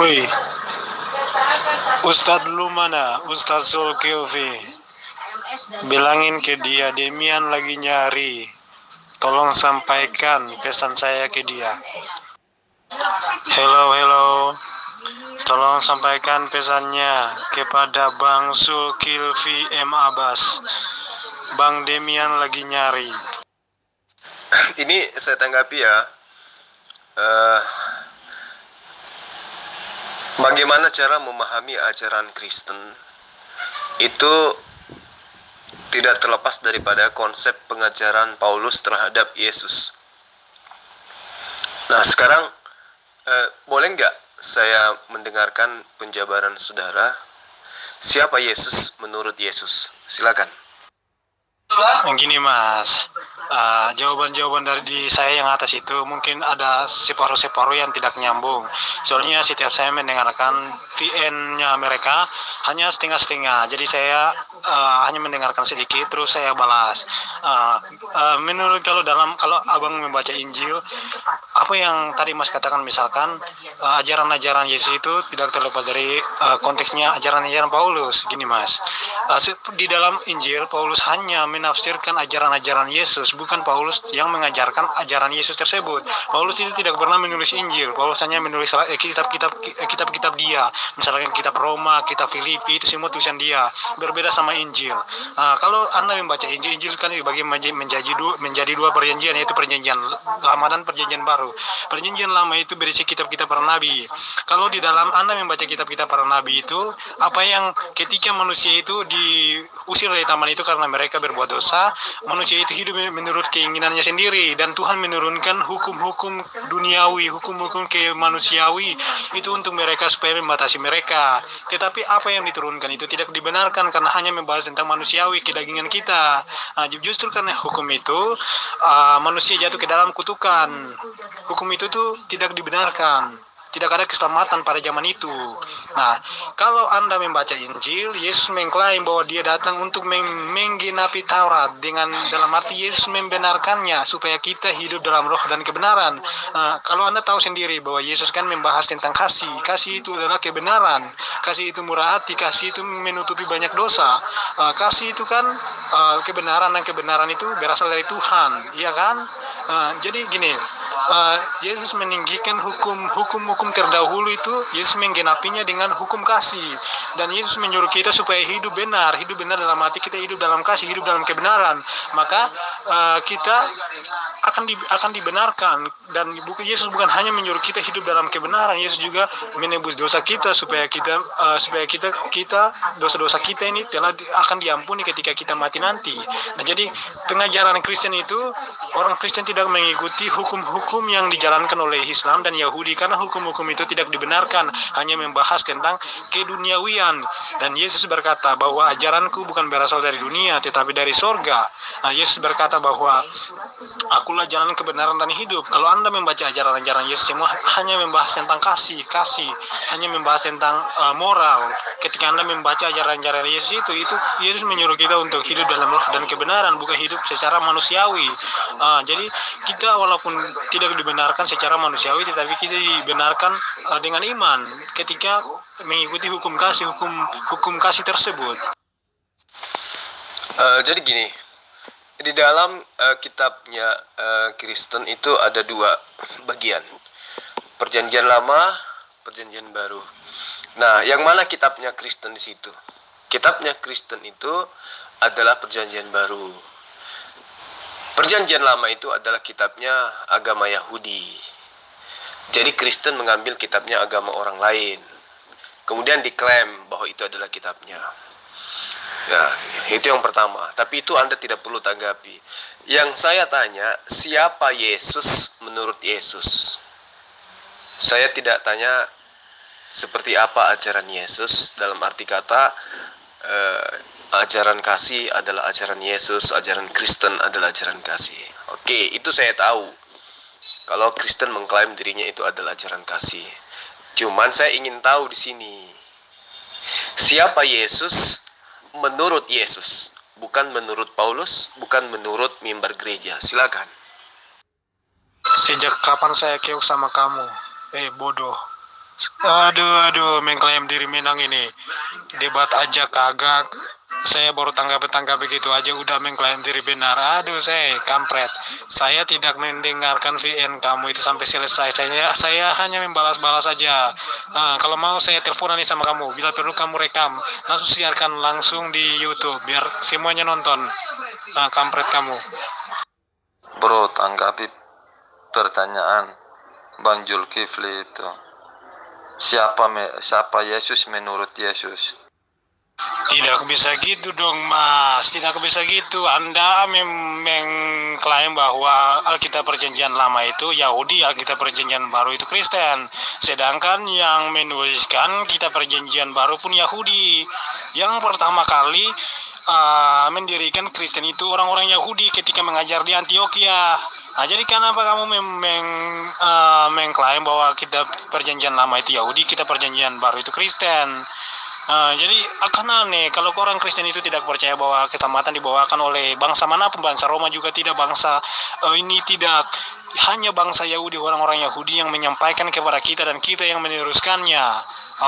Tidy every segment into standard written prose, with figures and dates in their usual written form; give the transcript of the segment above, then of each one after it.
Woi, Ustadz lu mana? Ustadz Zulkifli. Bilangin ke dia, Demian lagi nyari. Tolong sampaikan pesan saya ke dia. Hello. Tolong sampaikan pesannya kepada Bang Zulkifli M. Abbas. Bang Demian lagi nyari. Ini saya tanggapi ya. Bagaimana cara memahami ajaran Kristen itu tidak terlepas daripada konsep pengajaran Paulus terhadap Yesus. Nah, sekarang boleh nggak saya mendengarkan penjabaran saudara? Siapa Yesus menurut Yesus? Silakan. Gini mas, jawaban-jawaban dari saya yang atas itu mungkin ada separuh-separuh yang tidak nyambung. Soalnya setiap saya mendengarkan VN-nya mereka hanya setengah-setengah. Jadi saya hanya mendengarkan sedikit terus saya balas. Menurut kalau abang membaca Injil, apa yang tadi mas katakan misalkan ajaran-ajaran Yesus itu tidak terlepas dari konteksnya ajaran-ajaran Paulus. Gini mas, di dalam Injil Paulus hanya menafsirkan ajaran-ajaran Yesus, bukan Paulus yang mengajarkan ajaran Yesus tersebut. Paulus itu tidak pernah menulis Injil. Paulus hanya menulis kitab-kitab dia. Misalkan kitab Roma, kitab Filipi, itu semua tulisan dia. Berbeda sama Injil. Kalau Anda membaca Injil kan dibagi menjadi dua perjanjian, yaitu perjanjian lama dan perjanjian baru. Perjanjian lama itu berisi kitab-kitab para nabi. Kalau di dalam Anda membaca kitab-kitab para nabi itu, apa yang ketika manusia itu diusir dari taman itu karena mereka berbuat dosa, manusia itu hidup menurut keinginannya sendiri, dan Tuhan menurunkan hukum-hukum duniawi, hukum-hukum kemanusiawi itu untuk mereka supaya membatasi mereka. Tetapi apa yang diturunkan itu tidak dibenarkan karena hanya membahas tentang manusiawi, kedagingan kita. Justru karena hukum itu manusia jatuh ke dalam kutukan. Hukum itu tuh tidak dibenarkan. Tidak ada keselamatan pada zaman itu. Nah, kalau Anda membaca Injil, Yesus mengklaim bahwa dia datang untuk menggenapi Taurat. Dalam arti Yesus membenarkannya supaya kita hidup dalam roh dan kebenaran. Kalau Anda tahu sendiri bahwa Yesus kan membahas tentang kasih. Kasih itu adalah kebenaran. Kasih itu murah hati. Kasih itu menutupi banyak dosa. Kasih itu kan kebenaran, dan kebenaran itu berasal dari Tuhan. Iya kan? Jadi gini, Yesus meninggikan hukum terdahulu itu, Yesus menggenapinya dengan hukum kasih. Dan Yesus menyuruh kita supaya hidup benar dalam arti kita hidup dalam kasih, hidup dalam kebenaran. Maka kita akan dibenarkan. Dan Yesus bukan hanya menyuruh kita hidup dalam kebenaran, Yesus juga menebus dosa kita supaya kita dosa-dosa kita ini akan diampuni ketika kita mati nanti. Nah, jadi pengajaran Kristen itu, orang Kristen tidak mengikuti hukum-hukum yang dijalankan oleh Islam dan Yahudi, karena hukum-hukum itu tidak dibenarkan, hanya membahas tentang keduniawian. Dan Yesus berkata bahwa ajaranku bukan berasal dari dunia tetapi dari sorga. Yesus berkata bahwa akulah jalan kebenaran dan hidup. Kalau Anda membaca ajaran-ajaran Yesus semua hanya membahas tentang kasih, hanya membahas tentang moral. Ketika Anda membaca ajaran-ajaran Yesus itu Yesus menyuruh kita untuk hidup dalam roh dan kebenaran, bukan hidup secara manusiawi. Jadi kita walaupun tidak dibenarkan secara manusiawi, tetapi kita dibenarkan dengan iman ketika mengikuti hukum kasih tersebut. Jadi gini, di dalam kitabnya Kristen itu ada dua bagian, perjanjian lama, perjanjian baru. Nah, yang mana kitabnya Kristen di situ? Kitabnya Kristen itu adalah perjanjian baru. Perjanjian lama itu adalah kitabnya agama Yahudi. Jadi Kristen mengambil kitabnya agama orang lain, kemudian diklaim bahwa itu adalah kitabnya. Ya, itu yang pertama. Tapi itu Anda tidak perlu tanggapi. Yang saya tanya, siapa Yesus menurut Yesus? Saya tidak tanya seperti apa ajaran Yesus, dalam arti kata ajaran kasih adalah ajaran Yesus, ajaran Kristen adalah ajaran kasih. Oke, itu saya tahu. Kalau Kristen mengklaim dirinya itu adalah ajaran kasih. Cuman saya ingin tahu di sini, siapa Yesus menurut Yesus, bukan menurut Paulus, bukan menurut mimbar gereja. Silakan. Sejak kapan saya keok sama kamu? Bodoh. Aduh, mengklaim diri menang ini. Debat aja kagak. Saya baru tanggapi begitu aja udah mengklaim diri benar. Aduh, saya kampret. Saya tidak mendengarkan VN kamu itu sampai selesai. Saya hanya membalas-balas saja. Kalau mau saya teleponan nih sama kamu. Bila perlu kamu rekam, langsung siarkan langsung di YouTube biar semuanya nonton. Kampret kamu. Bro, tanggapi pertanyaan Bang Zulkifli itu. Siapa Yesus menurut Yesus? Tidak bisa gitu dong, Mas. Tidak bisa gitu. Anda mengklaim bahwa Alkitab Perjanjian Lama itu Yahudi, Alkitab Perjanjian Baru itu Kristen. Sedangkan yang menuliskan Kitab Perjanjian Baru pun Yahudi. Yang pertama kali mendirikan Kristen itu orang-orang Yahudi ketika mengajar di Antioquia. Nah, jadi kenapa kamu mengklaim bahwa Kitab Perjanjian Lama itu Yahudi, Kitab Perjanjian Baru itu Kristen? Jadi akan aneh kalau orang Kristen itu tidak percaya bahwa keselamatan dibawakan oleh bangsa manapun, bangsa Roma juga tidak, bangsa ini tidak, hanya bangsa Yahudi, orang-orang Yahudi yang menyampaikan kepada kita dan kita yang meneruskannya.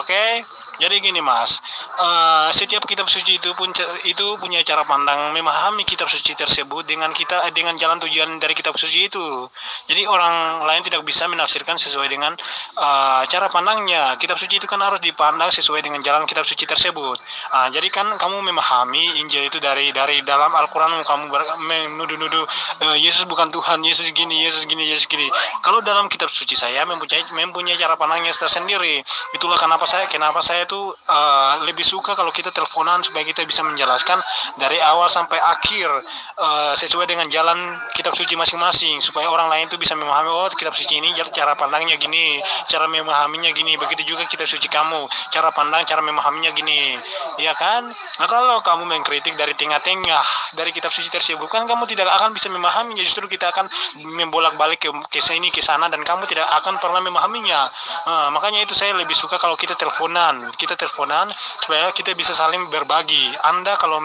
Oke? Jadi gini, Mas, setiap kitab suci itu punya cara pandang memahami kitab suci tersebut dengan jalan tujuan dari kitab suci itu. Jadi orang lain tidak bisa menafsirkan sesuai dengan cara pandangnya. Kitab suci itu kan harus dipandang sesuai dengan jalan kitab suci tersebut. Jadi kan kamu memahami Injil itu dari dalam Al-Quran, kamu menuduh-nuduh Yesus bukan Tuhan, Yesus gini. Kalau dalam kitab suci saya mempunyai cara pandangnya tersendiri. Itulah kenapa saya itu lebih suka kalau kita teleponan supaya kita bisa menjelaskan dari awal sampai akhir sesuai dengan jalan kitab suci masing-masing, supaya orang lain itu bisa memahami, oh kitab suci ini cara pandangnya gini, cara memahaminya gini. Begitu juga kitab suci kamu, cara pandang, cara memahaminya gini, ya kan? Nah, kalau kamu mengkritik dari tengah-tengah dari kitab suci tersebut, kan kamu tidak akan bisa memahaminya. Justru kita akan membolak-balik ke sini ke sana dan kamu tidak akan pernah memahaminya. Makanya itu saya lebih suka kalau kita teleponan supaya kita bisa saling berbagi. Anda kalau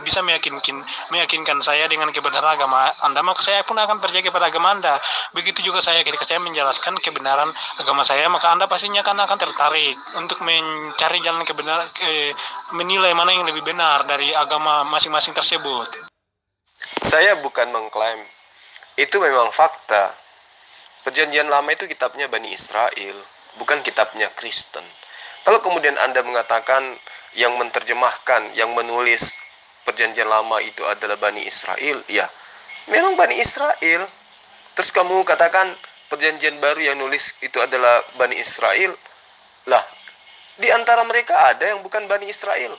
bisa meyakinkan saya dengan kebenaran agama Anda, maka saya pun akan percaya kepada agama Anda. Begitu juga saya, ketika saya menjelaskan kebenaran agama saya, maka Anda pastinya akan tertarik untuk mencari jalan kebenaran, menilai mana yang lebih benar dari agama masing-masing tersebut. Saya bukan mengklaim, itu memang fakta. Perjanjian Lama itu kitabnya Bani Israel, bukan kitabnya Kristen. Kalau kemudian Anda mengatakan yang menerjemahkan, yang menulis Perjanjian Lama itu adalah Bani Israel, ya, memang Bani Israel. Terus kamu katakan Perjanjian Baru yang nulis itu adalah Bani Israel. Lah, di antara mereka ada yang bukan Bani Israel.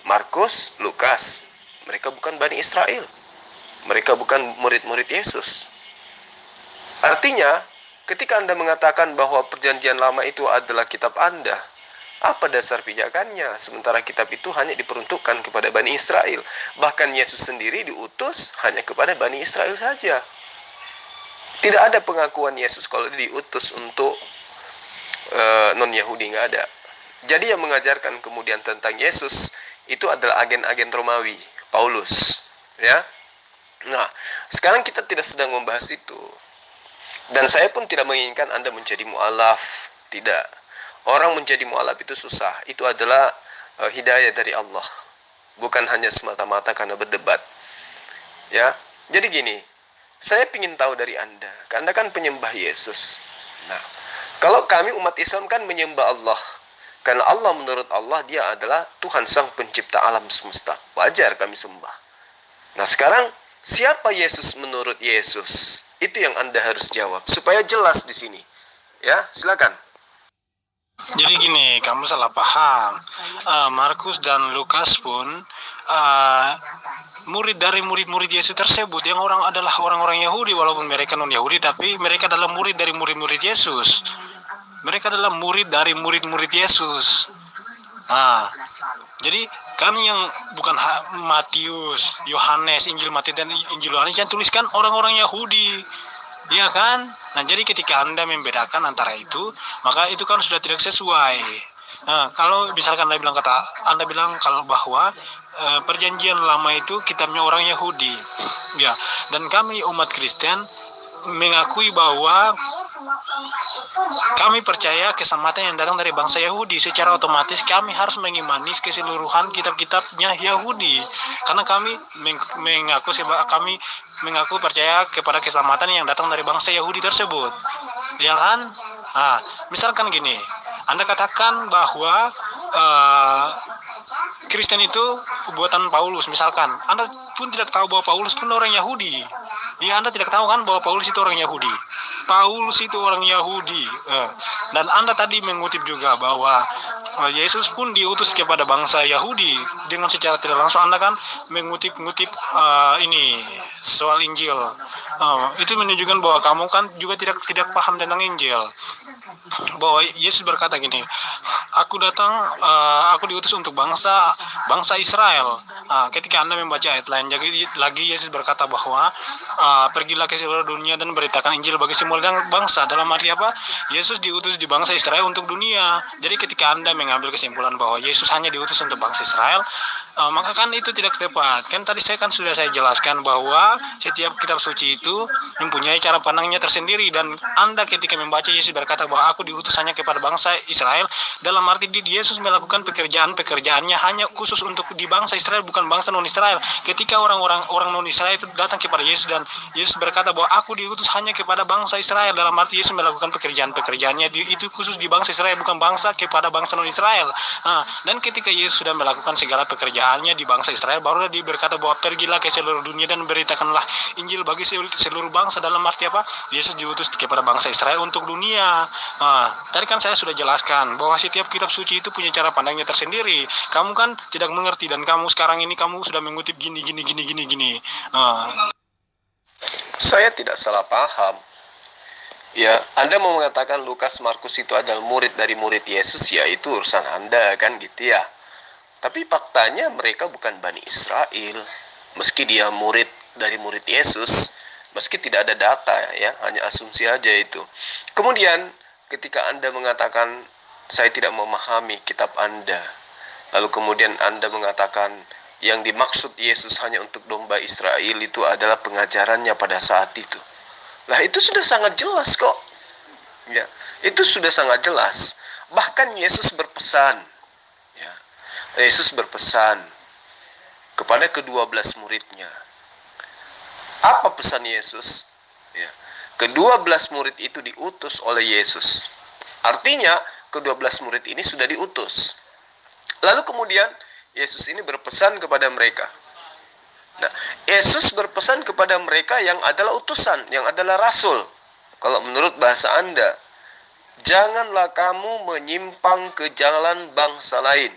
Markus, Lukas, mereka bukan Bani Israel. Mereka bukan murid-murid Yesus. Artinya, ketika Anda mengatakan bahwa Perjanjian Lama itu adalah kitab Anda, apa dasar pijakannya? Sementara kitab itu hanya diperuntukkan kepada Bani Israel. Bahkan Yesus sendiri diutus hanya kepada Bani Israel saja. Tidak ada pengakuan Yesus kalau diutus untuk non-Yahudi, nggak ada. Jadi yang mengajarkan kemudian tentang Yesus itu adalah agen-agen Romawi, Paulus. Ya. Nah, sekarang kita tidak sedang membahas itu. Dan saya pun tidak menginginkan Anda menjadi mu'alaf. Tidak. Orang menjadi mu'alaf itu susah. Itu adalah hidayah dari Allah. Bukan hanya semata-mata karena berdebat. Ya. Jadi gini, saya ingin tahu dari Anda. Anda kan penyembah Yesus. Nah, kalau kami umat Islam kan menyembah Allah. Karena Allah, menurut Allah, dia adalah Tuhan Sang Pencipta alam semesta. Wajar kami sembah. Nah, sekarang siapa Yesus menurut Yesus? Itu yang Anda harus jawab supaya jelas di sini. Ya, silakan. Jadi gini, kamu salah paham. Markus dan Lukas pun murid dari murid-murid Yesus tersebut, yang adalah orang-orang Yahudi, walaupun mereka non-Yahudi, tapi mereka adalah murid dari murid-murid Yesus. Mereka adalah murid dari murid-murid Yesus. Nah, jadi kami yang bukan Matius, Yohanes, Injil Matius dan Injil Yohanes yang tuliskan orang-orang Yahudi, ya kan? Nah, jadi ketika Anda membedakan antara itu, maka itu kan sudah tidak sesuai. Nah, kalau misalkan Anda bilang kalau bahwa Perjanjian Lama itu kitabnya orang Yahudi, ya, dan kami umat Kristen mengakui bahwa kami percaya keselamatan yang datang dari bangsa Yahudi. Secara otomatis kami harus mengimani keseluruhan kitab-kitabnya Yahudi, karena kami mengaku percaya kepada keselamatan yang datang dari bangsa Yahudi tersebut, ya kan? Misalkan gini, Anda katakan bahwa Kristen itu buatan Paulus, misalkan Anda pun tidak tahu bahwa Paulus pun orang Yahudi. Ya, Anda tidak tahu kan bahwa Paulus itu orang Yahudi. Paulus itu orang Yahudi. Dan Anda tadi mengutip juga bahwa Yesus pun diutus kepada bangsa Yahudi. Dengan secara tidak langsung Anda kan mengutip ini soal Injil. Itu menunjukkan bahwa kamu kan juga tidak paham tentang Injil. Bahwa Yesus berkata gini, aku diutus untuk bangsa Israel. Ketika Anda membaca ayat lain lagi Yesus berkata bahwa pergilah ke seluruh dunia dan beritakan Injil bagi semua bangsa. Dalam arti apa? Yesus diutus di bangsa Israel untuk dunia. Jadi ketika Anda mengambil kesimpulan bahwa Yesus hanya diutus untuk bangsa Israel, maka kan itu tidak tepat. Kan tadi sudah saya jelaskan bahwa setiap kitab suci itu mempunyai cara pandangnya tersendiri, dan Anda ketika membaca Yesus berkata bahwa aku diutus hanya kepada bangsa Israel, dalam arti Yesus melakukan pekerjaannya hanya khusus untuk di bangsa Israel, bukan bangsa non Israel. Ketika orang non Israel itu datang kepada Yesus dan Yesus berkata bahwa aku diutus hanya kepada bangsa Israel, dalam arti Yesus melakukan pekerjaannya itu khusus di bangsa Israel, bukan kepada bangsa non Israel. Dan ketika Yesus sudah melakukan segala pekerjaannya di bangsa Israel, barulah dia berkata bahwa pergilah ke seluruh dunia dan beritakanlah Injil bagi seluruh bangsa. Dalam arti apa? Yesus diutus kepada bangsa Israel untuk dunia. Tadi kan saya sudah jelaskan bahwa setiap kitab suci itu punya cara pandangnya tersendiri. Kamu kan tidak mengerti, dan kamu sekarang ini kamu sudah mengutip gini. Saya tidak salah paham. Ya, Anda mau mengatakan Lukas, Markus itu adalah murid dari murid Yesus, ya itu urusan Anda kan gitu ya. Tapi faktanya mereka bukan Bani Israel. Meski dia murid dari murid Yesus, meski tidak ada data ya, hanya asumsi aja itu. Kemudian ketika Anda mengatakan saya tidak memahami kitab Anda, lalu kemudian Anda mengatakan yang dimaksud Yesus hanya untuk domba Israel itu adalah pengajarannya pada saat itu. Lah itu sudah sangat jelas kok. Ya, itu sudah sangat jelas. Bahkan Yesus berpesan. Ya, Yesus berpesan kepada ke-12 muridnya. Apa pesan Yesus? Ya, ke-12 murid itu diutus oleh Yesus. Artinya ke-12 murid ini sudah diutus. Lalu kemudian Yesus ini berpesan kepada mereka. Nah, Yesus berpesan kepada mereka yang adalah utusan, yang adalah rasul. Kalau menurut bahasa Anda, janganlah kamu menyimpang ke jalan bangsa lain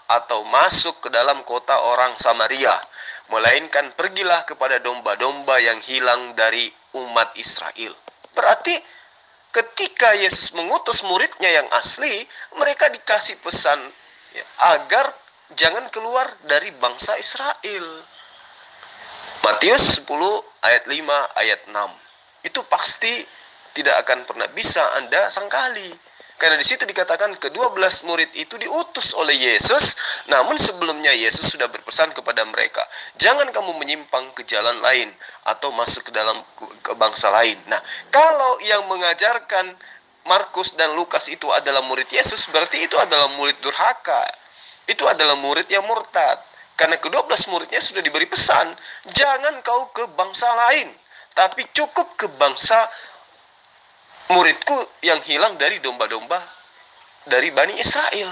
atau masuk ke dalam kota orang Samaria, melainkan pergilah kepada domba-domba yang hilang dari umat Israel. Berarti ketika Yesus mengutus muridnya yang asli, mereka dikasih pesan ya, agar jangan keluar dari bangsa Israel. Matius 10 ayat 5 ayat 6. Itu pasti tidak akan pernah bisa Anda sangkali. Karena di situ dikatakan ke-12 murid itu diutus oleh Yesus, namun sebelumnya Yesus sudah berpesan kepada mereka, jangan kamu menyimpang ke jalan lain atau masuk ke bangsa lain. Nah, kalau yang mengajarkan Markus dan Lukas itu adalah murid Yesus, berarti itu adalah murid durhaka. Itu adalah murid yang murtad. Karena ke-12 muridnya sudah diberi pesan, jangan kau ke bangsa lain, tapi cukup ke bangsa muridku yang hilang dari domba-domba dari Bani Israel.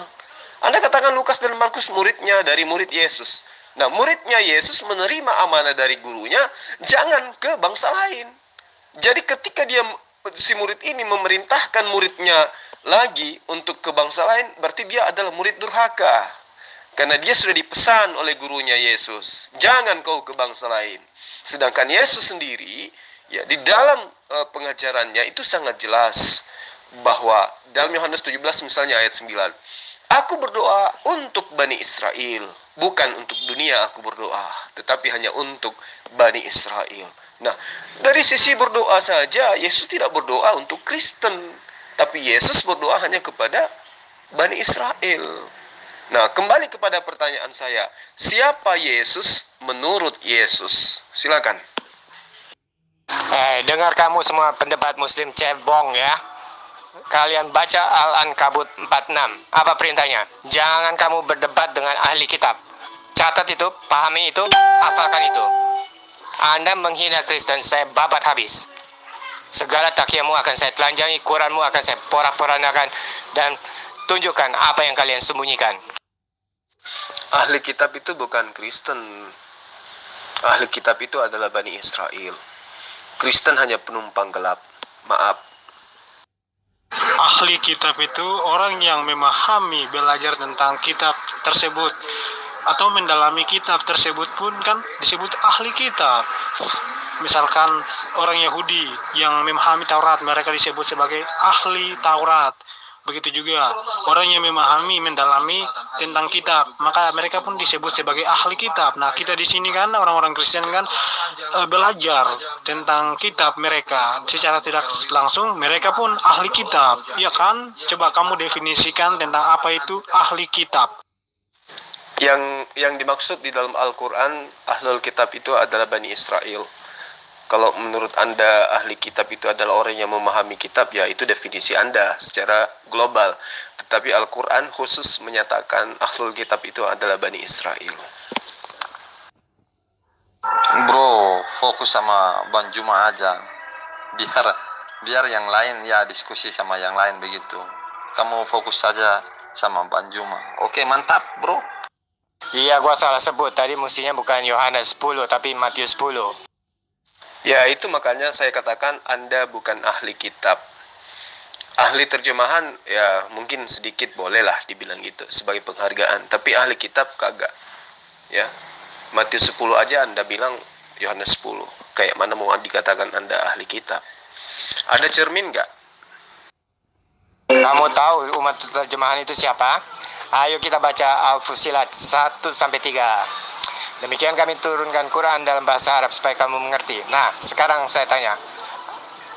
Anda katakan Lukas dan Markus muridnya dari murid Yesus. Nah, muridnya Yesus menerima amanah dari gurunya, jangan ke bangsa lain. Jadi ketika si murid ini memerintahkan muridnya lagi untuk ke bangsa lain, berarti dia adalah murid durhaka. Karena dia sudah dipesan oleh gurunya Yesus, jangan kau ke bangsa lain. Sedangkan Yesus sendiri, ya di dalam pengajarannya itu sangat jelas bahwa dalam Yohanes 17 misalnya ayat 9, aku berdoa untuk Bani Israel, bukan untuk dunia aku berdoa, tetapi hanya untuk Bani Israel. Nah, dari sisi berdoa saja, Yesus tidak berdoa untuk Kristen, tapi Yesus berdoa hanya kepada Bani Israel. Nah, kembali kepada pertanyaan saya, siapa Yesus menurut Yesus? Silakan. Dengar kamu semua pendebat muslim cebong ya. Kalian baca Al-Ankabut 46. Apa perintahnya? Jangan kamu berdebat dengan ahli kitab. Catat itu, pahami itu, hafalkan itu. Anda menghina Kristen, saya babat habis. Segala takiamu akan saya telanjangi, Quranmu akan saya porak-porandakan, dan tunjukkan apa yang kalian sembunyikan. Ahli kitab itu bukan Kristen. Ahli kitab itu adalah Bani Israel. Kristen hanya penumpang gelap. Maaf. Ahli kitab itu orang yang memahami, belajar tentang kitab tersebut atau mendalami kitab tersebut pun kan disebut ahli kitab. Misalkan orang Yahudi yang memahami Taurat, mereka disebut sebagai ahli Taurat. Begitu juga orang yang memahami, mendalami tentang kitab, maka mereka pun disebut sebagai ahli kitab. Nah, kita di sini kan orang-orang Kristen kan belajar tentang kitab mereka secara tidak langsung, mereka pun ahli kitab. Iya kan? Coba kamu definisikan tentang apa itu ahli kitab. Yang dimaksud di dalam Al-Quran, ahlul kitab itu adalah Bani Israel. Kalau menurut Anda ahli kitab itu adalah orang yang memahami kitab, ya itu definisi Anda secara global. Tetapi Al-Quran khusus menyatakan ahlul kitab itu adalah Bani Israel. Bro, fokus sama Bang Juma aja. Biar yang lain ya diskusi sama yang lain begitu. Kamu fokus saja sama Bang Juma. Oke, mantap, bro. Iya, gua salah sebut. Tadi mestinya bukan Yohanes 10, tapi Matius 10. Ya, itu makanya saya katakan Anda bukan ahli kitab. Ahli terjemahan, ya mungkin sedikit bolehlah dibilang gitu sebagai penghargaan. Tapi ahli kitab kagak. Ya, Matius 10 aja Anda bilang Yohanes 10. Kayak mana mau dikatakan Anda ahli kitab? Ada cermin nggak? Kamu tahu umat terjemahan itu siapa? Ayo kita baca Al-Fusilat 1-3. Demikian kami turunkan Quran dalam bahasa Arab supaya kamu mengerti. Nah, sekarang saya tanya,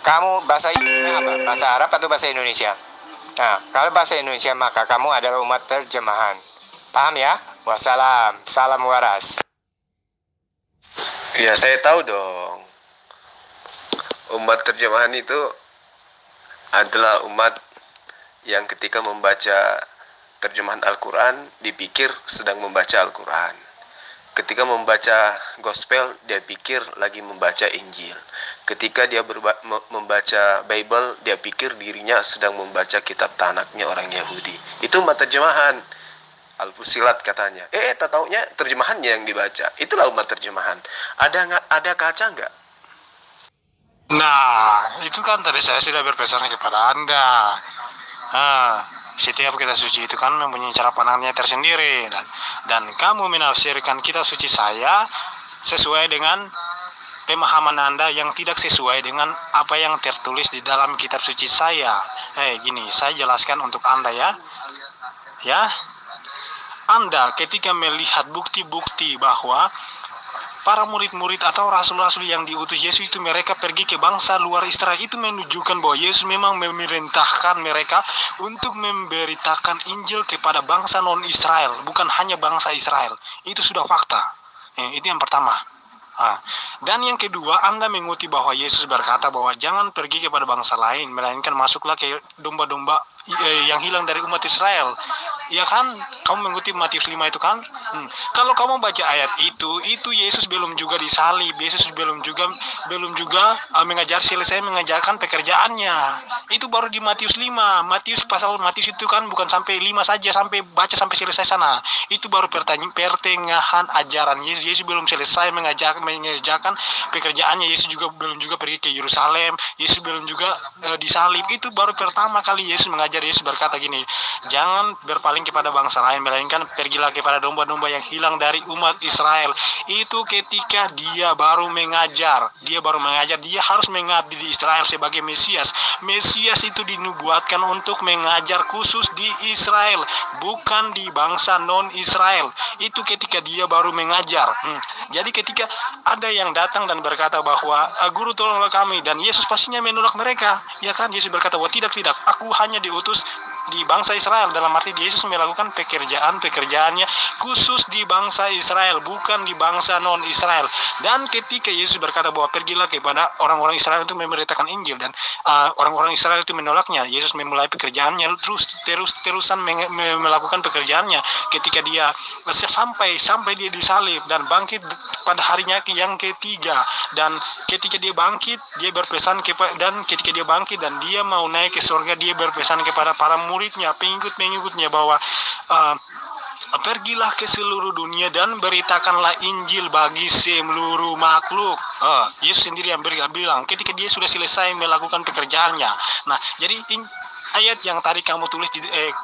kamu bahasa Indonesia apa? Bahasa Arab atau bahasa Indonesia? Nah, kalau bahasa Indonesia maka kamu adalah umat terjemahan. Paham ya? Wassalam, salam waras. Ya, saya tahu dong. Umat terjemahan itu adalah umat yang ketika membaca terjemahan Al-Quran dipikir sedang membaca Al-Quran. Ketika membaca gospel, dia pikir lagi membaca Injil. Ketika dia membaca Bible, dia pikir dirinya sedang membaca kitab Tanaknya orang Yahudi. Itu umat terjemahan. Al-Fusilat katanya. Tak taunya terjemahannya yang dibaca. Itulah umat terjemahan. Ada kaca nggak? Nah, itu kan tadi saya sudah berpesan kepada Anda. Setiap kitab suci itu kan mempunyai cara pandangnya tersendiri, dan kamu menafsirkan kitab suci saya sesuai dengan pemahaman Anda yang tidak sesuai dengan apa yang tertulis di dalam kitab suci saya. Gini, saya jelaskan untuk Anda ya. Anda ketika melihat bukti-bukti bahwa para murid-murid atau rasul-rasul yang diutus Yesus itu mereka pergi ke bangsa luar Israel, itu menunjukkan bahwa Yesus memang memerintahkan mereka untuk memberitakan Injil kepada bangsa non-Israel, bukan hanya bangsa Israel. Itu sudah fakta. Itu yang pertama. Dan yang kedua, Anda mengutip bahwa Yesus berkata bahwa jangan pergi kepada bangsa lain, melainkan masuklah ke domba-domba yang hilang dari umat Israel. Ya kan? Kamu mengutip Matius 5 itu kan? Kalau kamu baca ayat itu Yesus belum juga disalib, Yesus belum juga selesai mengajarkan pekerjaannya. Itu baru di Matius 5. Matius itu kan bukan sampai 5 saja, sampai baca sampai selesai sana. Itu baru pertengahan ajaran Yesus. Yesus belum selesai mengerjakan pekerjaannya. Yesus juga belum juga pergi ke Yerusalem. Yesus belum juga disalib. Itu baru pertama kali Yesus mengajar. Yesus berkata gini, jangan berpaling kepada bangsa lain, melainkan pergilah kepada domba-domba yang hilang dari umat Israel. Itu ketika dia baru mengajar, dia harus mengabdi di Israel sebagai Mesias. Mesias itu dinubuatkan untuk mengajar khusus di Israel, bukan di bangsa non-Israel. Itu ketika dia baru mengajar. Jadi ketika ada yang datang dan berkata bahwa guru tolonglah kami, dan Yesus pastinya menolak mereka, ya kan? Yesus berkata bahwa tidak, aku hanya diutus di bangsa Israel, dalam arti Yesus melakukan pekerjaannya khusus di bangsa Israel, bukan di bangsa non-Israel. Dan ketika Yesus berkata bahwa pergilah kepada orang-orang Israel untuk memberitakan Injil, dan orang-orang Israel itu menolaknya, Yesus memulai pekerjaannya terusan melakukan pekerjaannya ketika dia sampai dia disalib dan bangkit pada harinya yang ketiga. Dan ketika dia bangkit, dia berpesan dan ketika dia bangkit dan dia mau naik ke surga, dia berpesan kepada para muridnya, pengikut-pengikutnya bahwa pergilah ke seluruh dunia dan beritakanlah Injil bagi seluruh makhluk. Yesus sendiri yang bilang ketika dia sudah selesai melakukan pekerjaannya. Nah, jadi ayat yang tadi kamu tulis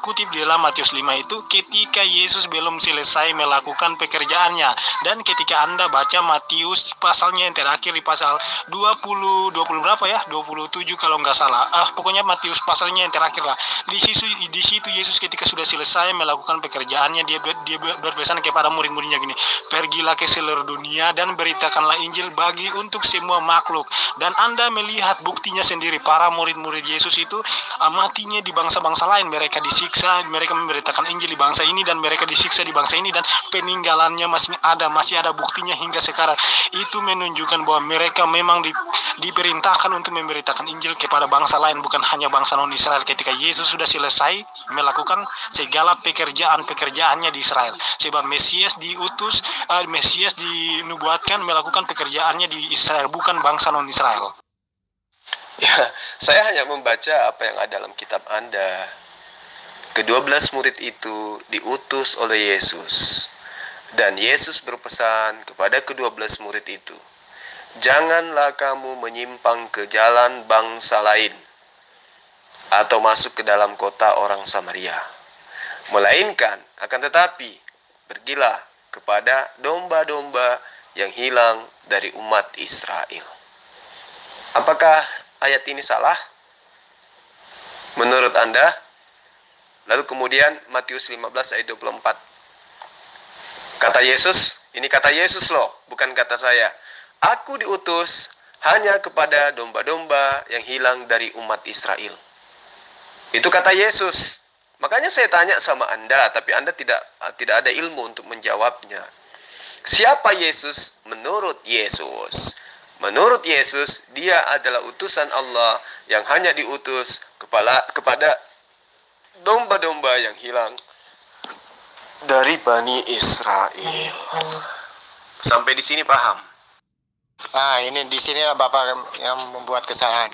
kutip di dalam Matius 5 itu ketika Yesus belum selesai melakukan pekerjaannya. Dan ketika Anda baca Matius pasalnya yang terakhir di pasal 20 berapa ya? 27 kalau nggak salah. Pokoknya Matius pasalnya yang terakhir lah. Di situ Yesus ketika sudah selesai melakukan pekerjaannya, dia berpesan kepada murid-muridnya gini, pergilah ke seluruh dunia dan beritakanlah Injil untuk semua makhluk. Dan Anda melihat buktinya sendiri, para murid-murid Yesus itu matinya di bangsa-bangsa lain, mereka disiksa, mereka memberitakan Injil di bangsa ini dan mereka disiksa di bangsa ini, dan peninggalannya masih ada buktinya hingga sekarang. Itu menunjukkan bahwa mereka memang diperintahkan untuk memberitakan Injil kepada bangsa lain, bukan hanya bangsa non-Israel ketika Yesus sudah selesai melakukan segala pekerjaannya di Israel. Sebab Mesias Mesias dinubuatkan melakukan pekerjaannya di Israel, bukan bangsa non-Israel. Ya, saya hanya membaca apa yang ada dalam kitab Anda. Ke-12 murid itu diutus oleh Yesus. Dan Yesus berpesan kepada ke-12 murid itu, janganlah kamu menyimpang ke jalan bangsa lain atau masuk ke dalam kota orang Samaria. Melainkan, akan tetapi, pergilah kepada domba-domba yang hilang dari umat Israel. Apakah ayat ini salah menurut Anda? Lalu kemudian Matius 15 ayat 24. Kata Yesus, ini kata Yesus loh, bukan kata saya. Aku diutus hanya kepada domba-domba yang hilang dari umat Israel. Itu kata Yesus. Makanya saya tanya sama Anda, tapi Anda tidak ada ilmu untuk menjawabnya. Siapa Yesus menurut Yesus? Menurut Yesus, dia adalah utusan Allah yang hanya diutus kepada domba-domba yang hilang dari Bani Israel. Sampai di sini paham? Ini di sini Bapak yang membuat kesalahan.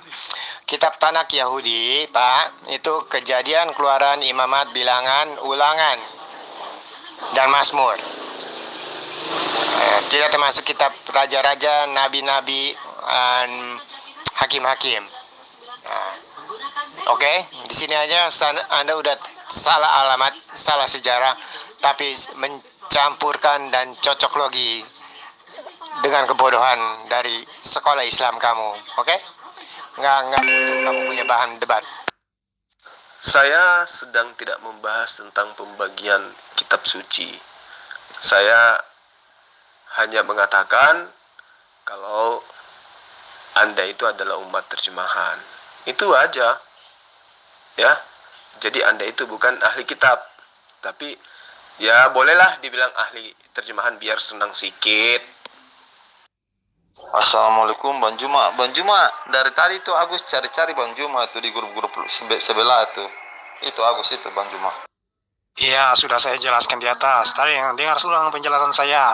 Kitab Tanak Yahudi, Pak, itu Kejadian, Keluaran, Imamat, Bilangan, Ulangan, dan Mazmur. Tidak termasuk kitab raja-raja, nabi-nabi, hakim-hakim. Oke, di sini aja Anda udah salah alamat, salah sejarah, tapi mencampurkan dan cocok logi dengan kebodohan dari sekolah Islam kamu. Oke? Nggak kamu punya bahan debat. Saya sedang tidak membahas tentang pembagian kitab suci. Saya hanya mengatakan kalau Anda itu adalah umat terjemahan. Itu aja. Ya. Jadi Anda itu bukan ahli kitab. Tapi ya bolehlah dibilang ahli terjemahan biar senang sikit. Assalamualaikum Bang Juma. Bang Juma, dari tadi tuh Agus cari-cari Bang Juma tuh di grup-grup sebelah tuh. Itu Agus itu Bang Juma. Iya, sudah saya jelaskan di atas. Tadi yang dengar ulang penjelasan saya.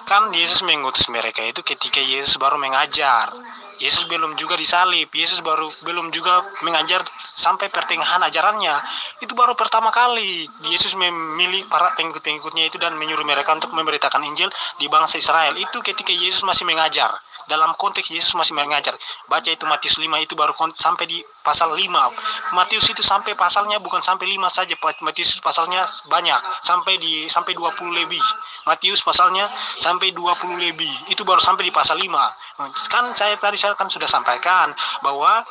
Kan Yesus mengutus mereka itu ketika Yesus baru mengajar. Yesus belum juga disalib. Yesus belum juga mengajar sampai pertengahan ajarannya. Itu baru pertama kali Yesus memilih para pengikut-pengikutnya itu dan menyuruh mereka untuk memberitakan Injil di bangsa Israel. Itu ketika Yesus masih mengajar. Dalam konteks Yesus masih mengajar. Baca itu Matius 5 itu baru sampai di pasal 5. Matius itu sampai pasalnya bukan sampai 5 saja. Matius pasalnya banyak. Sampai 20 lebih. Matius pasalnya sampai 20 lebih. Itu baru sampai di pasal 5. Kan saya kan sudah sampaikan bahwa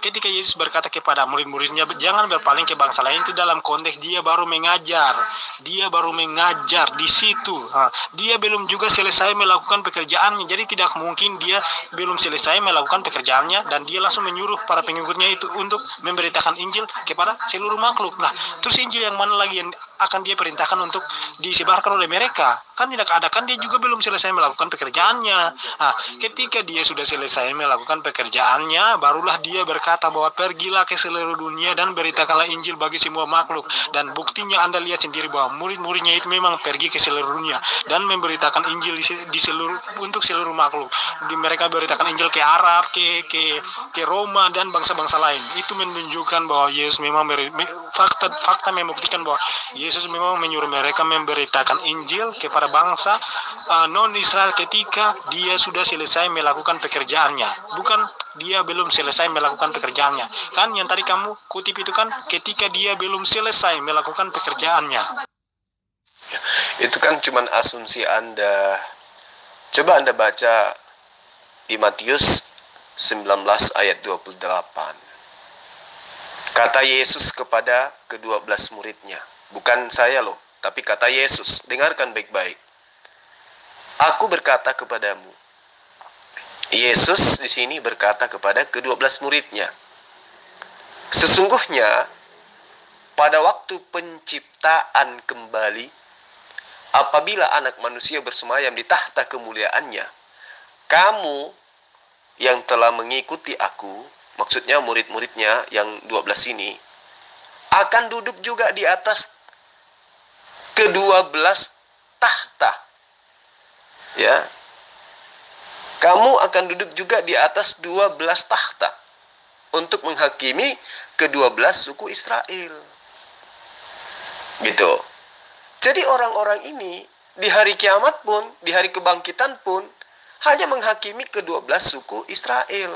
ketika Yesus berkata kepada murid-muridnya jangan berpaling ke bangsa lain, itu dalam konteks dia baru mengajar. Dia baru mengajar di situ. Dia belum juga selesai melakukan pekerjaannya. Jadi tidak mungkin dia belum selesai melakukan pekerjaannya dan dia langsung menyuruh para pengikutnya itu untuk memberitakan Injil kepada seluruh makhluk. Nah, terus Injil yang mana lagi yang akan dia perintahkan untuk disebarkan oleh mereka? Kan tidak ada, kan dia juga belum selesai melakukan pekerjaannya. Nah, ketika dia sudah selesai melakukan pekerjaannya, barulah dia berkata bahwa pergilah ke seluruh dunia dan beritakanlah Injil bagi semua makhluk. Dan buktinya Anda lihat sendiri bahwa murid-muridnya itu memang pergi ke seluruh dunia dan memberitakan Injil di seluruh, untuk seluruh makhluk. Mereka beritakan Injil ke Arab, ke Roma dan bangsa-bangsa lain. Itu menunjukkan bahwa Yesus memang fakta membuktikan bahwa Yesus memang menyuruh mereka memberitakan Injil kepada bangsa non-Israel ketika dia sudah selesai melakukan pekerjaannya. Bukan dia belum selesai melakukan pekerjaannya. Kan yang tadi kamu kutip itu kan ketika dia belum selesai melakukan pekerjaannya. Itu kan cuman asumsi Anda. Coba Anda baca di Matius 19 ayat 28. Kata Yesus kepada ke-12 muridnya. Bukan saya loh, tapi kata Yesus. Dengarkan baik-baik. Aku berkata kepadamu. Yesus di sini berkata kepada ke-12 muridnya. Sesungguhnya pada waktu penciptaan kembali, apabila anak manusia bersemayam di tahta kemuliaannya, kamu yang telah mengikuti aku, maksudnya murid-muridnya yang 12 ini, akan duduk juga di atas ke-12 tahta. Ya. Kamu akan duduk juga di atas 12 tahta untuk menghakimi ke-12 suku Israel. Gitu. Jadi orang-orang ini di hari kiamat pun, di hari kebangkitan pun, hanya menghakimi ke-12 suku Israel.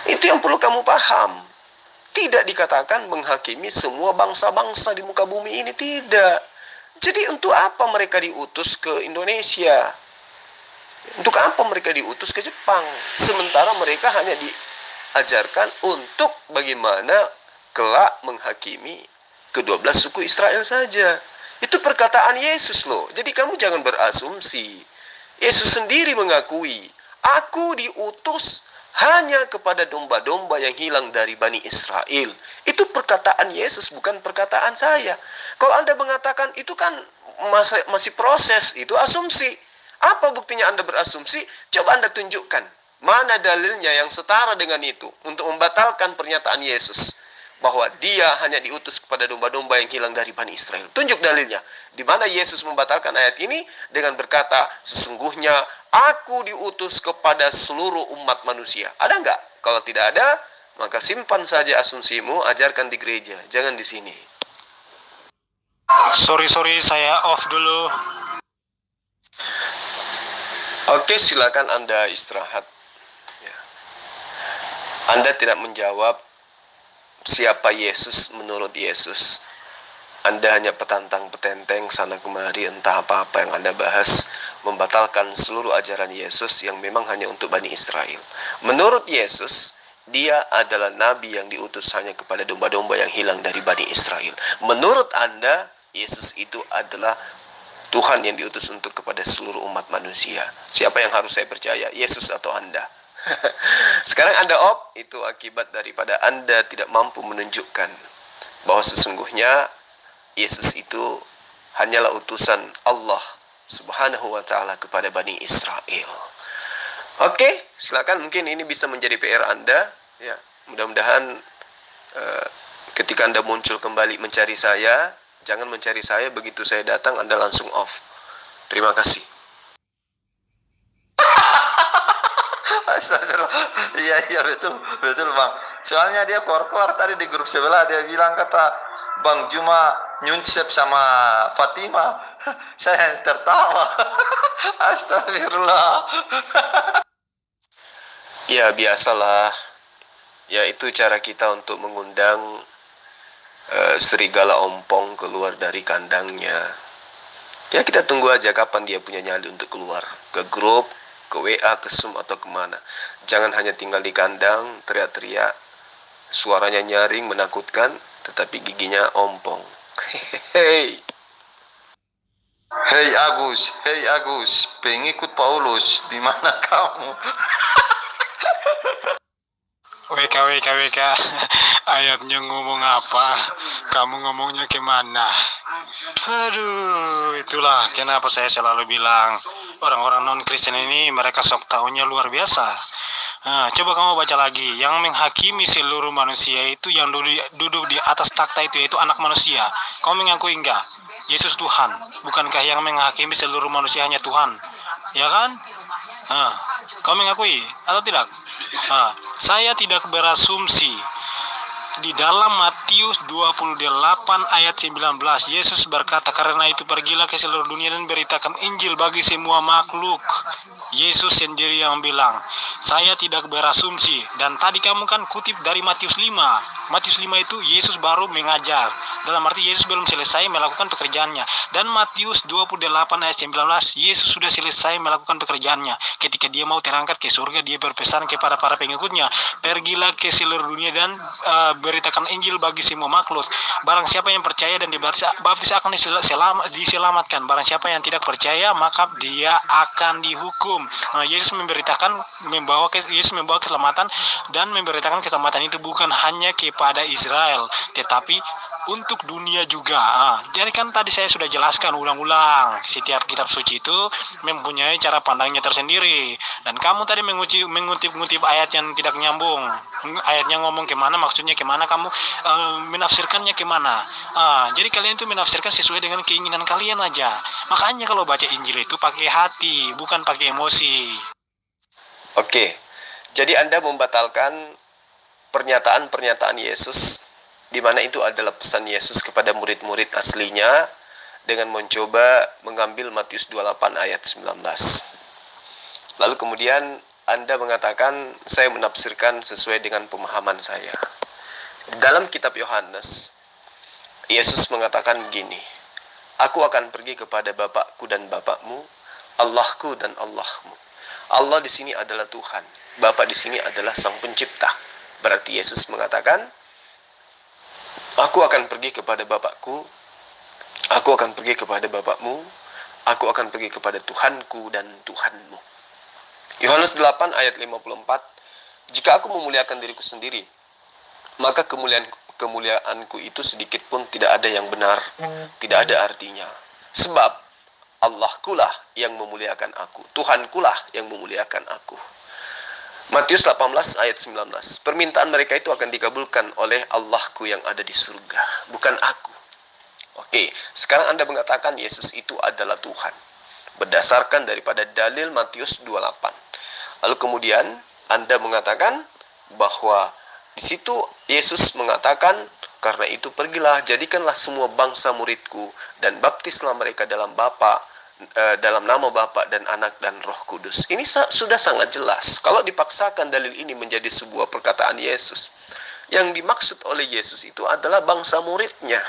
Itu yang perlu kamu paham. Tidak dikatakan menghakimi semua bangsa-bangsa di muka bumi ini, tidak. Jadi untuk apa mereka diutus ke Indonesia? Untuk apa mereka diutus ke Jepang? Sementara mereka hanya diajarkan untuk bagaimana kelak menghakimi ke-12 suku Israel saja. Itu perkataan Yesus loh. Jadi kamu jangan berasumsi. Yesus sendiri mengakui, aku diutus hanya kepada domba-domba yang hilang dari Bani Israel. Itu perkataan Yesus, bukan perkataan saya. Kalau Anda mengatakan itu kan masih proses, itu asumsi. Apa buktinya Anda berasumsi? Coba Anda tunjukkan. Mana dalilnya yang setara dengan itu untuk membatalkan pernyataan Yesus bahwa dia hanya diutus kepada domba-domba yang hilang dari Bani Israel. Tunjuk dalilnya. Di mana Yesus membatalkan ayat ini dengan berkata, sesungguhnya aku diutus kepada seluruh umat manusia. Ada enggak? Kalau tidak ada, maka simpan saja asumsimu, ajarkan di gereja, jangan di sini. Sorry, saya off dulu. Oke, silakan Anda istirahat. Ya. Anda tidak menjawab siapa Yesus menurut Yesus. Anda hanya petantang-petenteng sana kemari, entah apa-apa yang Anda bahas, membatalkan seluruh ajaran Yesus yang memang hanya untuk Bani Israel. Menurut Yesus, dia adalah nabi yang diutus hanya kepada domba-domba yang hilang dari Bani Israel. Menurut Anda, Yesus itu adalah Tuhan yang diutus untuk kepada seluruh umat manusia. Siapa yang harus saya percaya? Yesus atau Anda? Sekarang Anda itu akibat daripada Anda tidak mampu menunjukkan bahwa sesungguhnya Yesus itu hanyalah utusan Allah Subhanahu wa ta'ala kepada Bani Israel. Oke, silakan, mungkin ini bisa menjadi PR Anda. Ya, mudah-mudahan ketika Anda muncul kembali mencari saya, jangan mencari saya begitu saya datang Anda langsung off. Terima kasih. Astagfirullah. Iya betul bang. Soalnya dia keluar tadi di grup sebelah, dia bilang kata Bang Juma nyunsep sama Fatima. Saya tertawa. Astagfirullah. Ya biasalah. Ya itu cara kita untuk mengundang serigala ompong keluar dari kandangnya. Ya kita tunggu aja kapan dia punya nyali untuk keluar. Ke grup, ke WA, ke Zoom atau kemana. Jangan hanya tinggal di kandang, teriak-teriak, suaranya nyaring, menakutkan, tetapi giginya ompong. Hei Agus, pengikut Paulus, di mana kamu? WK. Ayatnya ngomong apa? Kamu ngomongnya kemana? Aduh, itulah kenapa saya selalu bilang orang-orang non-Kristen ini mereka sok tahunya luar biasa. Nah, coba kamu baca lagi. Yang menghakimi seluruh manusia itu yang duduk di atas takhta itu yaitu anak manusia. Kamu mengakui enggak? Yesus Tuhan. Bukankah yang menghakimi seluruh manusia hanya Tuhan? Ya kan? Nah, kamu mengakui atau tidak? Nah, saya tidak berasumsi. Di dalam Matius 28 ayat 19, Yesus berkata, karena itu pergilah ke seluruh dunia dan beritakan Injil bagi semua makhluk. Yesus sendiri yang bilang, saya tidak berasumsi. Dan tadi kamu kan kutip dari Matius 5. Matius 5 itu Yesus baru mengajar. Dalam arti Yesus belum selesai melakukan pekerjaannya. Dan Matius 28 ayat 19, Yesus sudah selesai melakukan pekerjaannya. Ketika dia mau terangkat ke surga, dia berpesan kepada para pengikutnya, pergilah ke seluruh dunia dan beritakan Injil bagi semua makhluk. Barang siapa yang percaya dan dibaptis akan diselamatkan. Barang siapa yang tidak percaya, maka dia akan dihukum. Nah, Yesus membawa keselamatan, dan memberitakan keselamatan itu bukan hanya kepada Israel, tetapi untuk dunia juga. Jadi kan tadi saya sudah jelaskan ulang-ulang, setiap kitab suci itu mempunyai cara pandangnya tersendiri. Dan kamu tadi mengutip ayat yang tidak nyambung. Ayatnya ngomong kemana, maksudnya kemana, kamu menafsirkannya kemana. Jadi kalian itu menafsirkan sesuai dengan keinginan kalian aja. Makanya kalau baca Injil itu pakai hati, bukan pakai emosi. Oke, jadi Anda membatalkan pernyataan-pernyataan Yesus, di mana itu adalah pesan Yesus kepada murid-murid aslinya, dengan mencoba mengambil Matius 28 ayat 19. Lalu kemudian Anda mengatakan, saya menafsirkan sesuai dengan pemahaman saya. Dalam kitab Yohanes, Yesus mengatakan begini, aku akan pergi kepada Bapakku dan Bapakmu, Allahku dan Allahmu. Allah di sini adalah Tuhan, Bapa di sini adalah Sang Pencipta. Berarti Yesus mengatakan, aku akan pergi kepada Bapakku, aku akan pergi kepada Bapakmu, aku akan pergi kepada Tuhanku dan Tuhanmu. Yohanes 8 ayat 54, jika aku memuliakan diriku sendiri, maka kemuliaanku itu sedikit pun tidak ada yang benar, tidak ada artinya. Sebab Allahkulah yang memuliakan aku, Tuhankulah yang memuliakan aku. Matius 18 ayat 19, permintaan mereka itu akan dikabulkan oleh Allahku yang ada di surga, bukan aku. Oke, sekarang Anda mengatakan Yesus itu adalah Tuhan, berdasarkan daripada dalil Matius 28. Lalu kemudian Anda mengatakan bahwa di situ Yesus mengatakan, karena itu pergilah, jadikanlah semua bangsa muridku, dan baptislah mereka dalam nama Bapa dan Anak dan Roh Kudus. Ini sudah sangat jelas. Kalau dipaksakan dalil ini menjadi sebuah perkataan Yesus, yang dimaksud oleh Yesus itu adalah bangsa muridnya.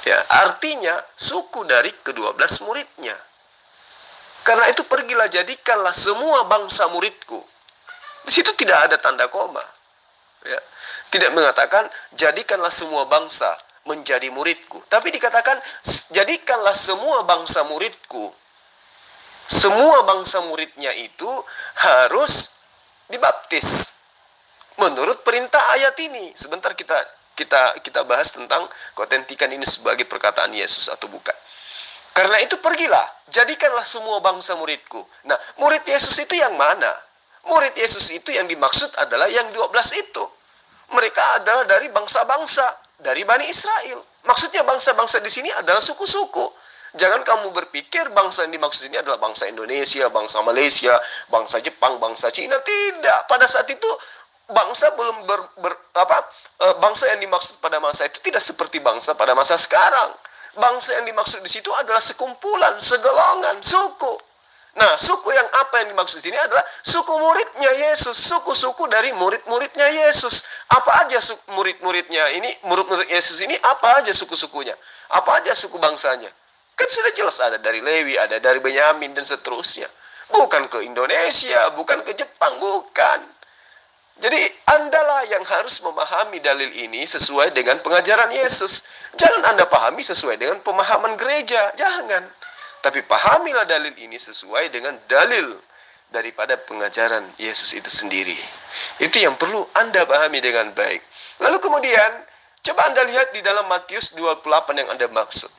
Ya, artinya suku dari ke-12 muridnya. Karena itu pergilah, jadikanlah semua bangsa muridku. Di situ tidak ada tanda koma. Ya. Tidak mengatakan jadikanlah semua bangsa menjadi muridku, tapi dikatakan jadikanlah semua bangsa muridku. Semua bangsa muridnya itu harus dibaptis menurut perintah ayat ini. Sebentar kita bahas tentang keautentikan ini sebagai perkataan Yesus atau bukan. Karena itu pergilah, jadikanlah semua bangsa muridku. Nah, murid Yesus itu yang mana? Murid Yesus itu yang dimaksud adalah yang 12 itu. Mereka adalah dari bangsa-bangsa, dari Bani Israel. Maksudnya bangsa-bangsa di sini adalah suku-suku. Jangan kamu berpikir bangsa yang dimaksud ini adalah bangsa Indonesia, bangsa Malaysia, bangsa Jepang, bangsa Cina. Tidak. Pada saat itu bangsa belum bangsa yang dimaksud pada masa itu tidak seperti bangsa pada masa sekarang. Bangsa yang dimaksud di situ adalah sekumpulan, segolongan, suku. Nah, suku yang apa yang dimaksud ini adalah suku muridnya Yesus, suku-suku dari murid-muridnya Yesus. Apa aja murid-muridnya ini, murid-murid Yesus ini, apa aja suku-sukunya? Apa aja suku bangsanya? Kan sudah jelas ada dari Lewi, ada dari Benyamin, dan seterusnya. Bukan ke Indonesia, bukan ke Jepang, bukan. Jadi, Andalah yang harus memahami dalil ini sesuai dengan pengajaran Yesus. Jangan Anda pahami sesuai dengan pemahaman gereja, jangan. Tapi pahamilah dalil ini sesuai dengan dalil daripada pengajaran Yesus itu sendiri. Itu yang perlu Anda pahami dengan baik. Lalu kemudian, coba Anda lihat di dalam Matius 28 yang Anda maksud.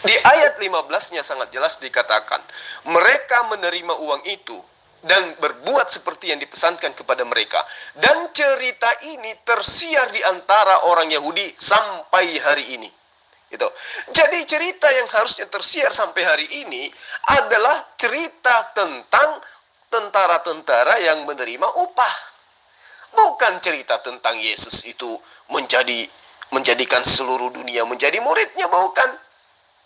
Di ayat 15-nya sangat jelas dikatakan, mereka menerima uang itu dan berbuat seperti yang dipesankan kepada mereka. Dan cerita ini tersiar di antara orang Yahudi sampai hari ini. Gitu. Jadi cerita yang harusnya tersiar sampai hari ini adalah cerita tentang tentara-tentara yang menerima upah. Bukan cerita tentang Yesus itu menjadikan seluruh dunia menjadi muridnya, bukan.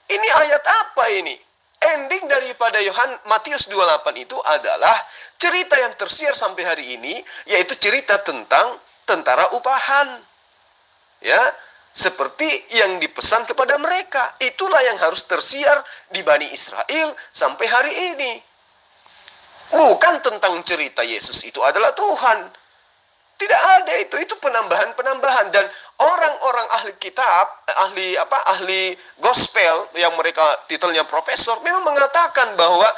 Ini ayat apa ini? Ending daripada Matius 28 itu adalah cerita yang tersiar sampai hari ini, yaitu cerita tentang tentara upahan. Ya, seperti yang dipesan kepada mereka. Itulah yang harus tersiar di Bani Israel sampai hari ini. Bukan tentang cerita Yesus itu adalah Tuhan. Tidak ada itu penambahan-penambahan. Dan orang-orang ahli kitab, ahli gospel yang mereka titelnya profesor, memang mengatakan bahwa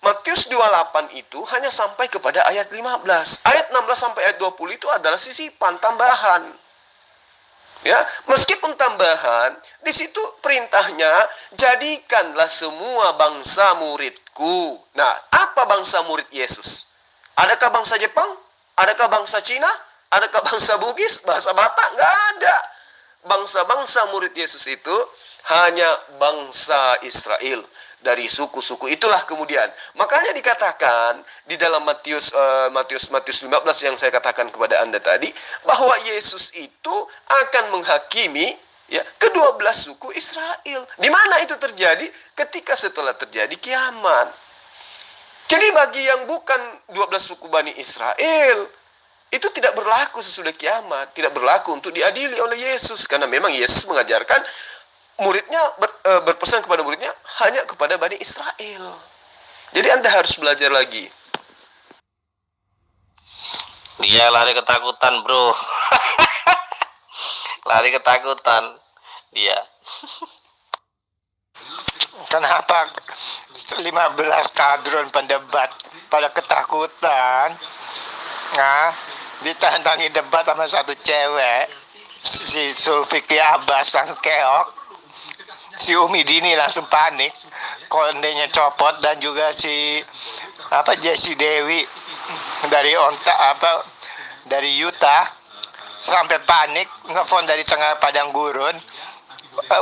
Matius 28 itu hanya sampai kepada ayat 15. Ayat 16 sampai ayat 20 itu adalah sisipan tambahan. Ya, meskipun tambahan, di situ perintahnya jadikanlah semua bangsa muridku. Nah, apa bangsa murid Yesus? Adakah bangsa Jepang? Adakah bangsa Cina? Adakah bangsa Bugis? Bahasa Batak? Nggak ada. Bangsa-bangsa murid Yesus itu hanya bangsa Israel. Dari suku-suku itulah kemudian. Makanya dikatakan di dalam Matius 15 yang saya katakan kepada Anda tadi, bahwa Yesus itu akan menghakimi ya ke-12 suku Israel. Di mana itu terjadi? Ketika setelah terjadi kiamat. Jadi bagi yang bukan 12 suku Bani Israel, itu tidak berlaku sesudah kiamat, tidak berlaku untuk diadili oleh Yesus, karena memang Yesus mengajarkan muridnya berpesan kepada muridnya hanya kepada Bani Israel. Jadi Anda harus belajar lagi. Dia lari ketakutan, bro. Lari ketakutan dia. Kenapa 15 kadron pendebat pada ketakutan? Nah, ditantangi debat sama satu cewek, si Zulfikri Abbas langsung keok. Si Umi Dini langsung panik, kondenya copot, dan juga si Jessie Dewi dari Utah sampai panik ngefon dari tengah padang gurun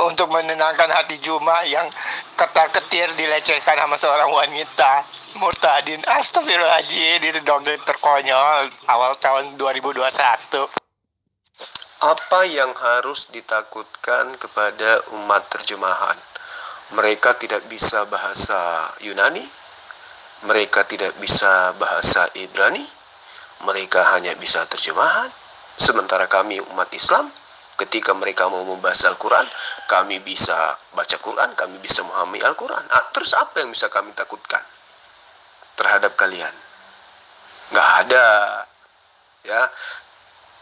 untuk menenangkan hati Juma yang ketar-ketir dilecehkan sama seorang wanita. Murtadin, astagfirullahaladzim, itu dokter terkonyol awal tahun 2021. Apa yang harus ditakutkan kepada umat terjemahan? Mereka tidak bisa bahasa Yunani, mereka tidak bisa bahasa Ibrani, mereka hanya bisa terjemahan. Sementara kami umat Islam, ketika mereka mau membaca Al-Quran, kami bisa baca Quran, kami bisa memahami Al-Quran. Terus apa yang bisa kami takutkan terhadap kalian? Nggak ada. Ya,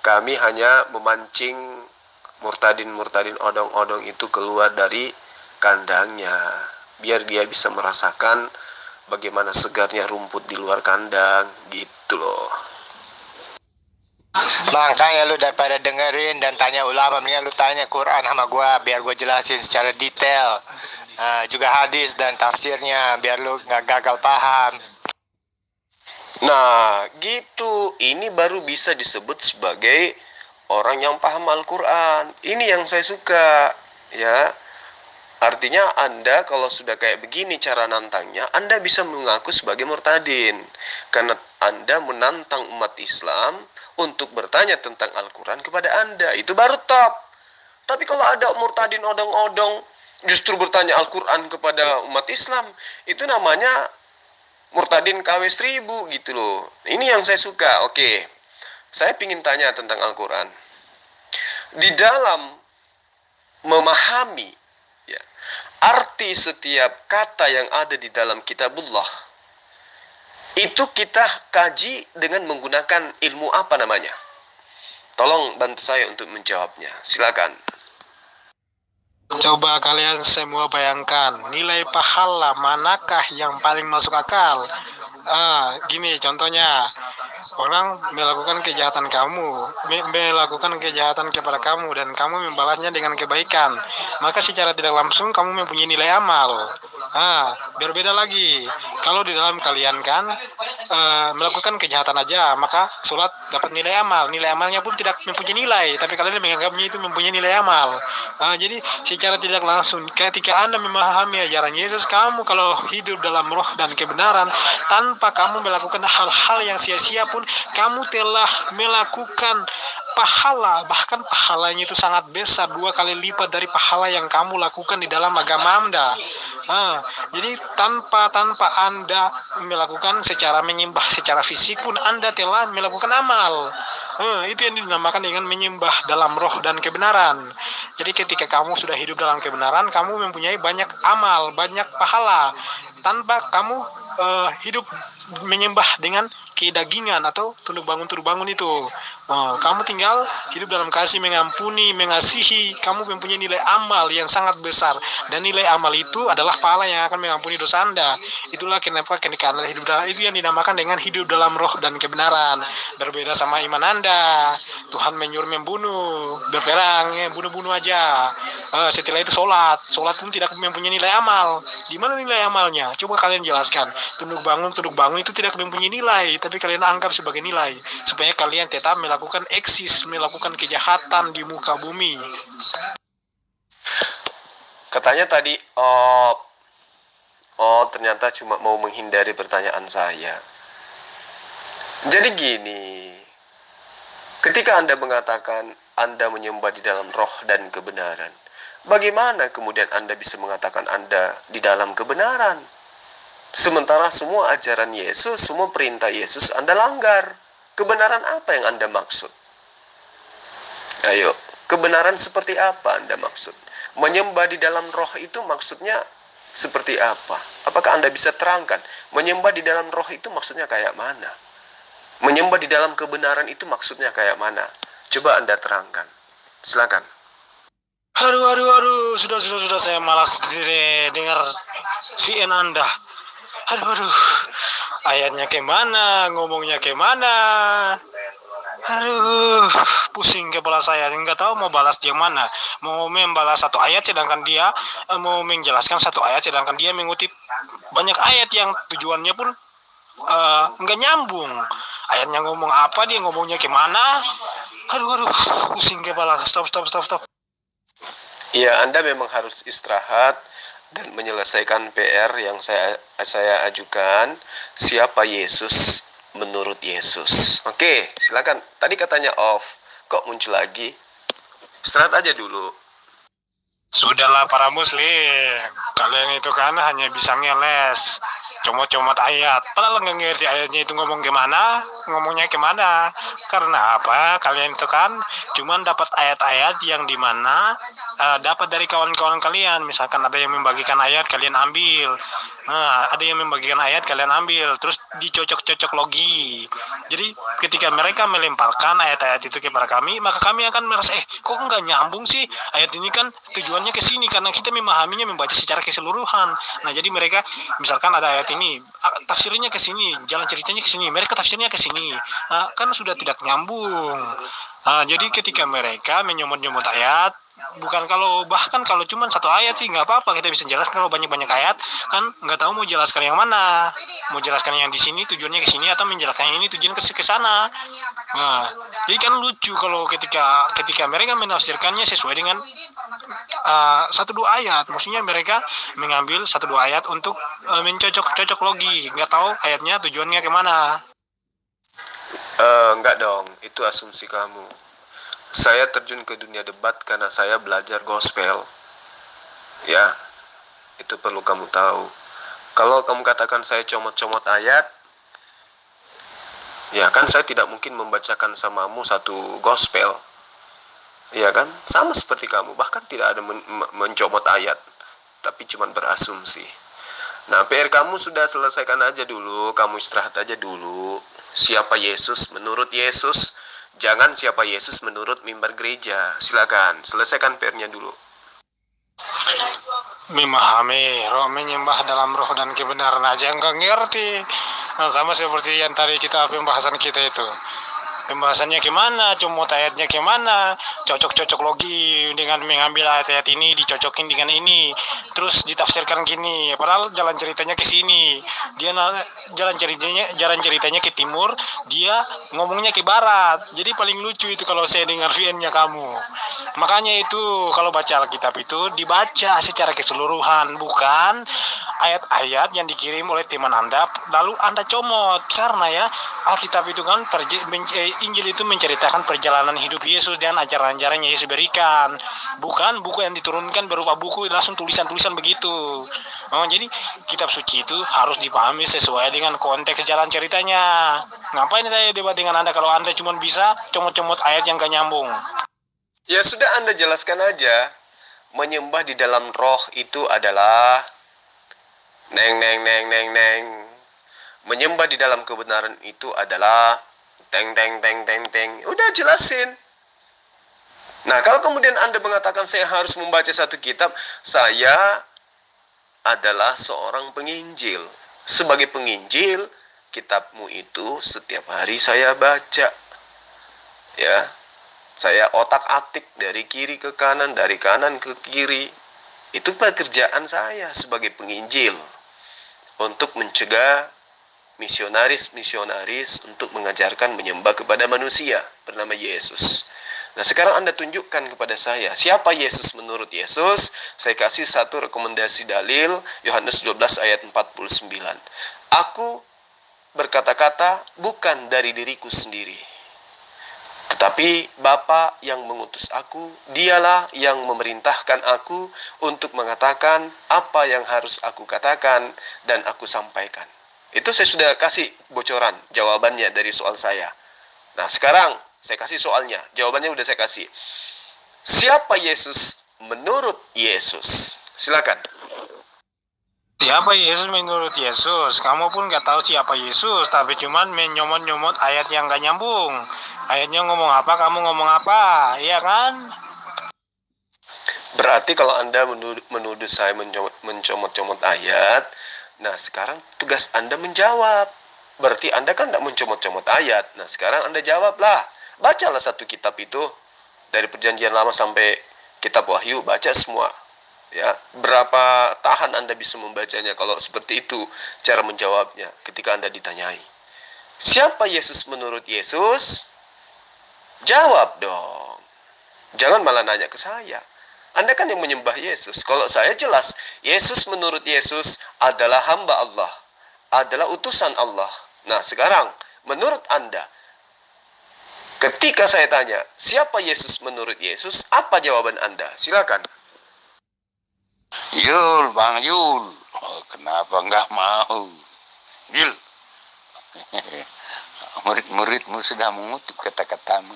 kami hanya memancing murtadin odong-odong itu keluar dari kandangnya, biar dia bisa merasakan bagaimana segarnya rumput di luar kandang, gitu loh. Makanya lu daripada dengerin dan tanya ulama, mendingan lu tanya Quran sama gua, biar gua jelasin secara detail. Juga hadis dan tafsirnya, biar lu nggak gagal paham. Nah, gitu. Ini baru bisa disebut sebagai orang yang paham Al-Quran. Ini yang saya suka, ya. Artinya Anda kalau sudah kayak begini cara nantangnya, Anda bisa mengaku sebagai murtadin. Karena Anda menantang umat Islam untuk bertanya tentang Al-Quran kepada Anda. Itu baru top. Tapi kalau ada murtadin odong-odong justru bertanya Al-Quran kepada umat Islam, itu namanya murtadin KW 1000 gitu loh. Ini yang saya suka. Oke, saya ingin tanya tentang Al-Quran. Di dalam memahami ya, arti setiap kata yang ada di dalam kitabullah, itu kita kaji dengan menggunakan ilmu apa namanya? Tolong bantu saya untuk menjawabnya. Silakan. Coba kalian semua bayangkan, nilai pahala manakah yang paling masuk akal? Gini contohnya, orang melakukan kejahatan melakukan kejahatan kepada kamu dan kamu membalasnya dengan kebaikan, maka secara tidak langsung kamu mempunyai nilai amal. Berbeda lagi kalau di dalam kalian kan melakukan kejahatan aja, maka sholat dapat nilai amal. Nilai amalnya pun tidak mempunyai nilai, tapi kalian menganggapnya itu mempunyai nilai amal. Jadi secara tidak langsung ketika Anda memahami ajaran Yesus, kamu kalau hidup dalam roh dan kebenaran tanpa kamu melakukan hal-hal yang sia-sia pun kamu telah melakukan pahala, bahkan pahalanya itu sangat besar, 2 kali lipat dari pahala yang kamu lakukan di dalam agama Anda. Jadi tanpa Anda melakukan secara menyembah secara fisik pun Anda telah melakukan amal. Itu yang dinamakan dengan menyembah dalam roh dan kebenaran. Jadi ketika kamu sudah hidup dalam kebenaran, kamu mempunyai banyak amal, banyak pahala tanpa kamu hidup menyembah dengan kedagingan atau tunduk bangun itu. Kamu tinggal hidup dalam kasih, mengampuni, mengasihi. Kamu mempunyai nilai amal yang sangat besar, dan nilai amal itu adalah pahala yang akan mengampuni dosa Anda. Itulah kenapa ketika Anda hidup dalam itu yang dinamakan dengan hidup dalam roh dan kebenaran. Berbeda sama iman Anda. Tuhan menyuruh membunuh, berperang, bunuh-bunuh aja. Setelah itu sholat pun tidak mempunyai nilai amal. Di mana nilai amalnya? Coba kalian jelaskan. Tunduk bangun itu tidak mempunyai nilai, tapi kalian anggap sebagai nilai supaya kalian tetap melakukan eksis, melakukan kejahatan di muka bumi. Katanya tadi, ternyata cuma mau menghindari pertanyaan saya. Jadi gini, ketika Anda mengatakan Anda menyembah di dalam roh dan kebenaran, bagaimana kemudian Anda bisa mengatakan Anda di dalam kebenaran? Sementara semua ajaran Yesus, semua perintah Yesus Anda langgar. Kebenaran apa yang Anda maksud? Ayo, kebenaran seperti apa Anda maksud? Menyembah di dalam roh itu maksudnya seperti apa? Apakah Anda bisa terangkan? Menyembah di dalam roh itu maksudnya kayak mana? Menyembah di dalam kebenaran itu maksudnya kayak mana? Coba Anda terangkan. Silakan. Aduh, sudah saya malas dengar VN Anda. Aduh, ayatnya kemana, ngomongnya kemana. Aduh, pusing kepala saya, nggak tahu mau balas yang mana. Mau membalas satu ayat sedangkan dia mau menjelaskan satu ayat sedangkan dia mengutip banyak ayat yang tujuannya pun nggak nyambung. Ayatnya ngomong apa, dia ngomongnya kemana. Aduh, pusing kepala. Stop. Ya, Anda memang harus istirahat dan menyelesaikan PR yang saya ajukan. Siapa Yesus menurut Yesus? Oke, silakan. Tadi katanya off, kok muncul lagi? Istirahat aja dulu. Sudahlah para muslim, kalian itu kan hanya bisa ngeles, comot-comot ayat. Padahal nggak ngerti ayatnya itu ngomongnya kemana. Karena apa? Kalian itu kan cuman dapat ayat-ayat yang dimana dapat dari kawan-kawan kalian. Misalkan ada yang membagikan ayat, kalian ambil. Ada yang membagikan ayat, kalian ambil. Terus dicocok-cocok logi. Jadi ketika mereka melemparkan ayat-ayat itu kepada kami, maka kami akan merasa, kok nggak nyambung sih? Ayat ini kan tujuannya ke sini, karena kita memahaminya, membaca secara keseluruhan. Nah, jadi mereka, misalkan ada ayat ini, tafsirnya ke sini, jalan ceritanya ke sini, mereka tafsirnya ke sini. Kan sudah tidak nyambung. Jadi ketika mereka menyomot-nyomot ayat, bahkan kalau cuma satu ayat sih nggak apa-apa, kita bisa jelaskan. Kalau banyak-banyak ayat kan nggak tahu mau jelaskan yang mana, mau jelaskan yang di sini tujuannya ke sini atau menjelaskan yang ini tujuan ke sana. Jadi kan lucu kalau ketika mereka menafsirkannya sesuai dengan satu dua ayat. Maksudnya mereka mengambil satu dua ayat untuk mencocok logi, nggak tahu ayatnya tujuannya kemana. Enggak dong, itu asumsi kamu. Saya terjun ke dunia debat karena saya belajar gospel. Ya, itu perlu kamu tahu. Kalau kamu katakan saya comot-comot ayat, ya kan saya tidak mungkin membacakan samamu satu gospel. Ya kan, sama seperti kamu. Bahkan tidak ada mencomot ayat, tapi cuma berasumsi. Nah, PR kamu sudah selesaikan aja dulu. Kamu istirahat aja dulu. Siapa Yesus menurut Yesus? Jangan siapa Yesus menurut mimbar gereja. Silakan, selesaikan PR-nya dulu. Memahami roh, menyembah dalam roh dan kebenaran aja nggak ngerti. Nah, sama seperti yang tadi pembahasan kita itu. Pembahasannya gimana, comot ayatnya gimana, cocok-cocok logi dengan mengambil ayat-ayat ini dicocokin dengan ini, terus ditafsirkan gini, padahal jalan ceritanya ke sini, dia jalan ceritanya ke timur, dia ngomongnya ke barat, jadi paling lucu itu kalau saya dengar VN-nya kamu. Makanya itu kalau baca Alkitab itu dibaca secara keseluruhan, bukan ayat-ayat yang dikirim oleh teman Anda lalu Anda comot, karena ya Alkitab itu kan Injil itu menceritakan perjalanan hidup Yesus dan ajaran-ajaran yang Yesus berikan, bukan buku yang diturunkan berupa buku langsung tulisan-tulisan begitu. Jadi kitab suci itu harus dipahami sesuai dengan konteks jalan ceritanya. Ngapain saya debat dengan Anda kalau Anda cuma bisa comot-comot ayat yang gak nyambung? Ya sudah, Anda jelaskan aja. Menyembah di dalam roh itu adalah neng. Menyembah di dalam kebenaran itu adalah teng. Udah jelasin. Nah, kalau kemudian Anda mengatakan saya harus membaca satu kitab, saya adalah seorang penginjil. Sebagai penginjil, kitabmu itu setiap hari saya baca. Ya. Saya otak-atik dari kiri ke kanan, dari kanan ke kiri. Itu pekerjaan saya sebagai penginjil untuk mencegah misionaris untuk mengajarkan menyembah kepada manusia bernama Yesus. Nah, sekarang Anda tunjukkan kepada saya siapa Yesus menurut Yesus. Saya kasih satu rekomendasi dalil, Yohanes 12 ayat 49. Aku berkata-kata bukan dari diriku sendiri, tetapi Bapa yang mengutus aku, dialah yang memerintahkan aku untuk mengatakan apa yang harus aku katakan dan aku sampaikan. Itu saya sudah kasih bocoran jawabannya dari soal saya. Nah, sekarang saya kasih soalnya. Jawabannya udah saya kasih. Siapa Yesus menurut Yesus? Silakan. Siapa Yesus menurut Yesus? Kamu pun gak tahu siapa Yesus, tapi cuman menyomot-nyomot ayat yang gak nyambung. Ayatnya ngomong apa, kamu ngomong apa, iya kan? Berarti kalau Anda menuduh saya mencomot-comot ayat, nah sekarang tugas Anda menjawab. Berarti Anda kan tidak mencomot-comot ayat. Nah sekarang Anda jawablah. Bacalah satu kitab itu. Dari perjanjian lama sampai kitab Wahyu, baca semua. Ya, berapa tahan Anda bisa membacanya kalau seperti itu cara menjawabnya ketika Anda ditanyai. Siapa Yesus menurut Yesus? Jawab dong. Jangan malah nanya ke saya. Anda kan yang menyembah Yesus. Kalau saya jelas, Yesus menurut Yesus adalah hamba Allah, adalah utusan Allah. Nah, sekarang menurut Anda, ketika saya tanya, siapa Yesus menurut Yesus? Apa jawaban Anda? Silakan. Yul, Bang Yul. Oh, kenapa nggak mau? Yul. Murid-muridmu sudah mengutuk kata-katamu.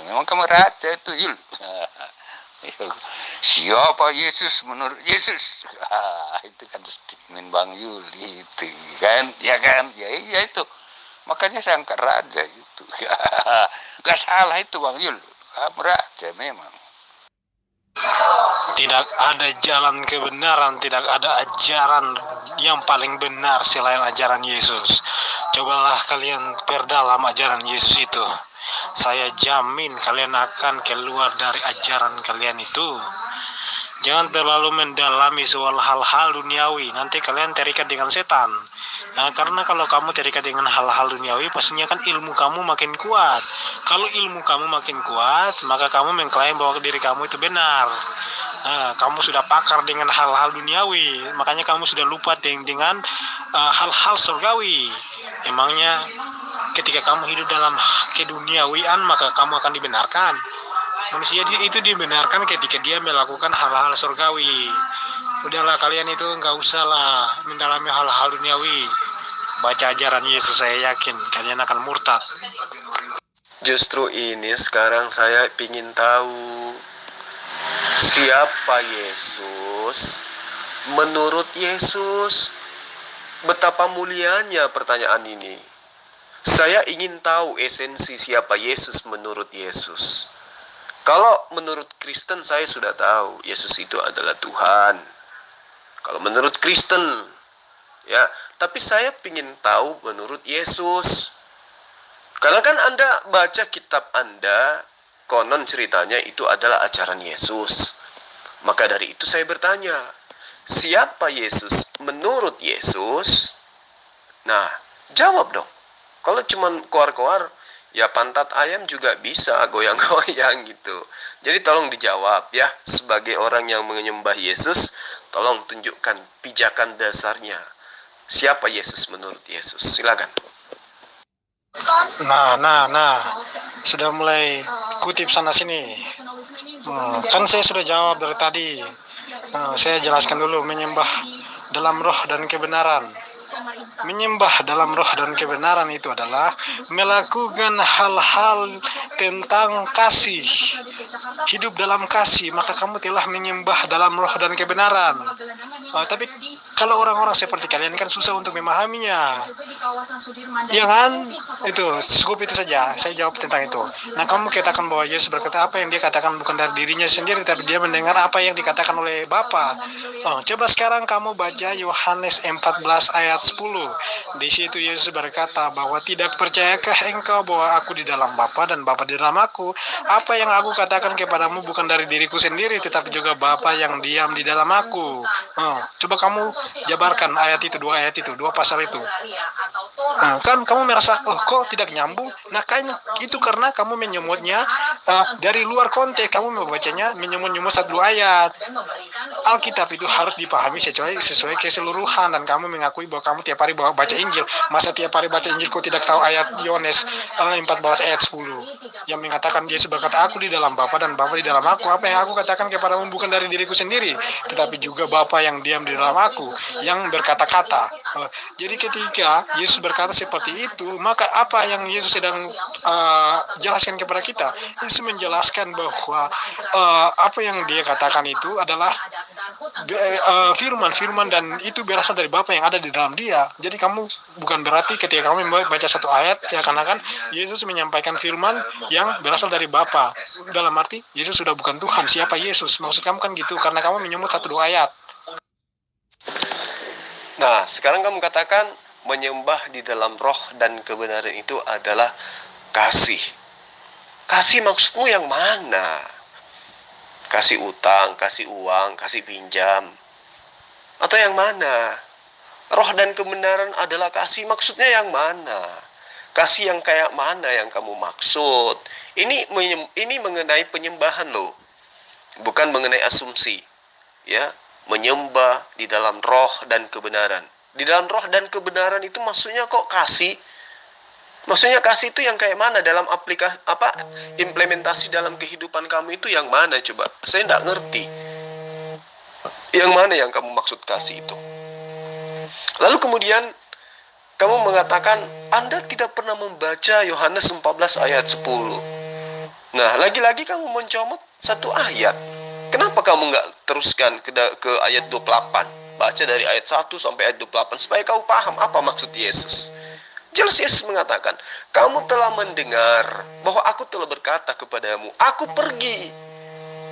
Memang kamu raja itu, Yul. Siapa Yesus menurut Yesus? Itu kan statement Bang Yul itu kan, ya kan? Ya iya itu. Makanya saya angkat raja itu. Gak salah itu Bang Yul. Kamu raja memang. Tidak ada jalan kebenaran, tidak ada ajaran yang paling benar selain ajaran Yesus. Cobalah kalian perdalam ajaran Yesus itu. Saya jamin kalian akan keluar dari ajaran kalian itu. Jangan terlalu mendalami soal hal-hal duniawi, nanti kalian terikat dengan setan. Nah, karena kalau kamu terikat dengan hal-hal duniawi, pastinya kan ilmu kamu makin kuat. Kalau ilmu kamu makin kuat, maka kamu mengklaim bahwa diri kamu itu benar. Nah, kamu sudah pakar dengan hal-hal duniawi, makanya kamu sudah lupa dengan hal-hal surgawi. Emangnya ketika kamu hidup dalam keduniawian, maka kamu akan dibenarkan. Manusia itu dibenarkan ketika dia melakukan hal-hal surgawi. Udahlah, kalian itu nggak usah lah mendalami hal-hal duniawi. Baca ajaran Yesus, saya yakin kalian akan murtad. Justru ini sekarang saya ingin tahu siapa Yesus menurut Yesus. Betapa mulianya pertanyaan ini. Saya ingin tahu esensi siapa Yesus menurut Yesus. Kalau menurut Kristen saya sudah tahu Yesus itu adalah Tuhan. Kalau menurut Kristen, Ya, tapi saya ingin tahu menurut Yesus. Karena kan Anda baca kitab Anda, konon ceritanya itu adalah ajaran Yesus. Maka dari itu saya bertanya, siapa Yesus menurut Yesus? Nah, jawab dong. Kalau cuma koar-koar, ya pantat ayam juga bisa goyang-goyang gitu. Jadi tolong dijawab ya, sebagai orang yang menyembah Yesus, tolong tunjukkan pijakan dasarnya. Siapa Yesus menurut Yesus? Silakan. Nah, sudah mulai kutip sana sini. Kan saya sudah jawab dari tadi. Saya jelaskan dulu, menyembah dalam roh dan kebenaran. Menyembah dalam roh dan kebenaran itu adalah melakukan hal-hal tentang kasih, hidup dalam kasih, maka kamu telah menyembah dalam roh dan kebenaran. Tapi kalau orang-orang seperti kalian kan susah untuk memahaminya, ya kan? Itu cukup itu saja, saya jawab tentang itu. Nah, kamu katakan bahwa Yesus berkata apa yang dia katakan bukan dari dirinya sendiri, tapi dia mendengar apa yang dikatakan oleh Bapa. Coba sekarang kamu baca Yohanes 14 ayat 10. Di situ Yesus berkata bahwa tidak percayakah engkau bahwa aku di dalam Bapa dan Bapa di dalam aku? Apa yang aku katakan kepadamu bukan dari diriku sendiri, tetapi juga Bapa yang diam di dalam aku. Coba kamu jabarkan ayat itu, dua pasal itu. Kan kamu merasa, kok tidak nyambung? Nah, kan itu karena kamu menyebutnya dari luar konteks, kamu membacanya menyebut satu ayat. Alkitab itu harus dipahami sesuai keseluruhan, dan kamu mengakui bahwa kamu tiap hari baca Injil. Masa tiap hari baca Injil kau tidak tahu ayat Yohanes 14 ayat 10 yang mengatakan Yesus berkata, aku di dalam Bapa dan Bapa di dalam aku. Apa yang aku katakan kepadamu bukan dari diriku sendiri, tetapi juga Bapa yang diam di dalam aku, yang berkata-kata. Jadi ketika Yesus berkata seperti itu, maka apa yang Yesus sedang jelaskan kepada kita? Yesus menjelaskan bahwa apa yang dia katakan itu adalah firman, dan itu berasal dari Bapa yang ada di dalam dia. Jadi kamu bukan berarti ketika kamu membaca satu ayat, ya karena kan Yesus menyampaikan firman yang berasal dari Bapa. Dalam arti Yesus sudah bukan Tuhan. Siapa Yesus? Maksud kamu kan gitu, karena kamu menyebut satu dua ayat. Nah, sekarang kamu katakan menyembah di dalam roh dan kebenaran itu adalah kasih. Kasih maksudmu yang mana? Kasih utang, kasih uang, kasih pinjam, atau yang mana? Roh dan kebenaran adalah kasih, maksudnya yang mana? Kasih yang kayak mana yang kamu maksud? Ini mengenai penyembahan loh, bukan mengenai asumsi. Ya, menyembah di dalam roh dan kebenaran. Di dalam roh dan kebenaran itu maksudnya kok kasih? Maksudnya kasih itu yang kayak mana dalam aplikasi implementasi dalam kehidupan kamu itu yang mana coba? Saya tidak ngerti. Yang mana yang kamu maksud kasih itu? Lalu kemudian kamu mengatakan Anda tidak pernah membaca Yohanes 14 ayat 10. Nah, lagi-lagi kamu mencomot satu ayat. Kenapa kamu nggak teruskan ke ayat 28? Baca dari ayat 1 sampai ayat 28 supaya kau paham apa maksud Yesus. Jelas Yesus mengatakan, kamu telah mendengar bahwa aku telah berkata kepadamu, aku pergi,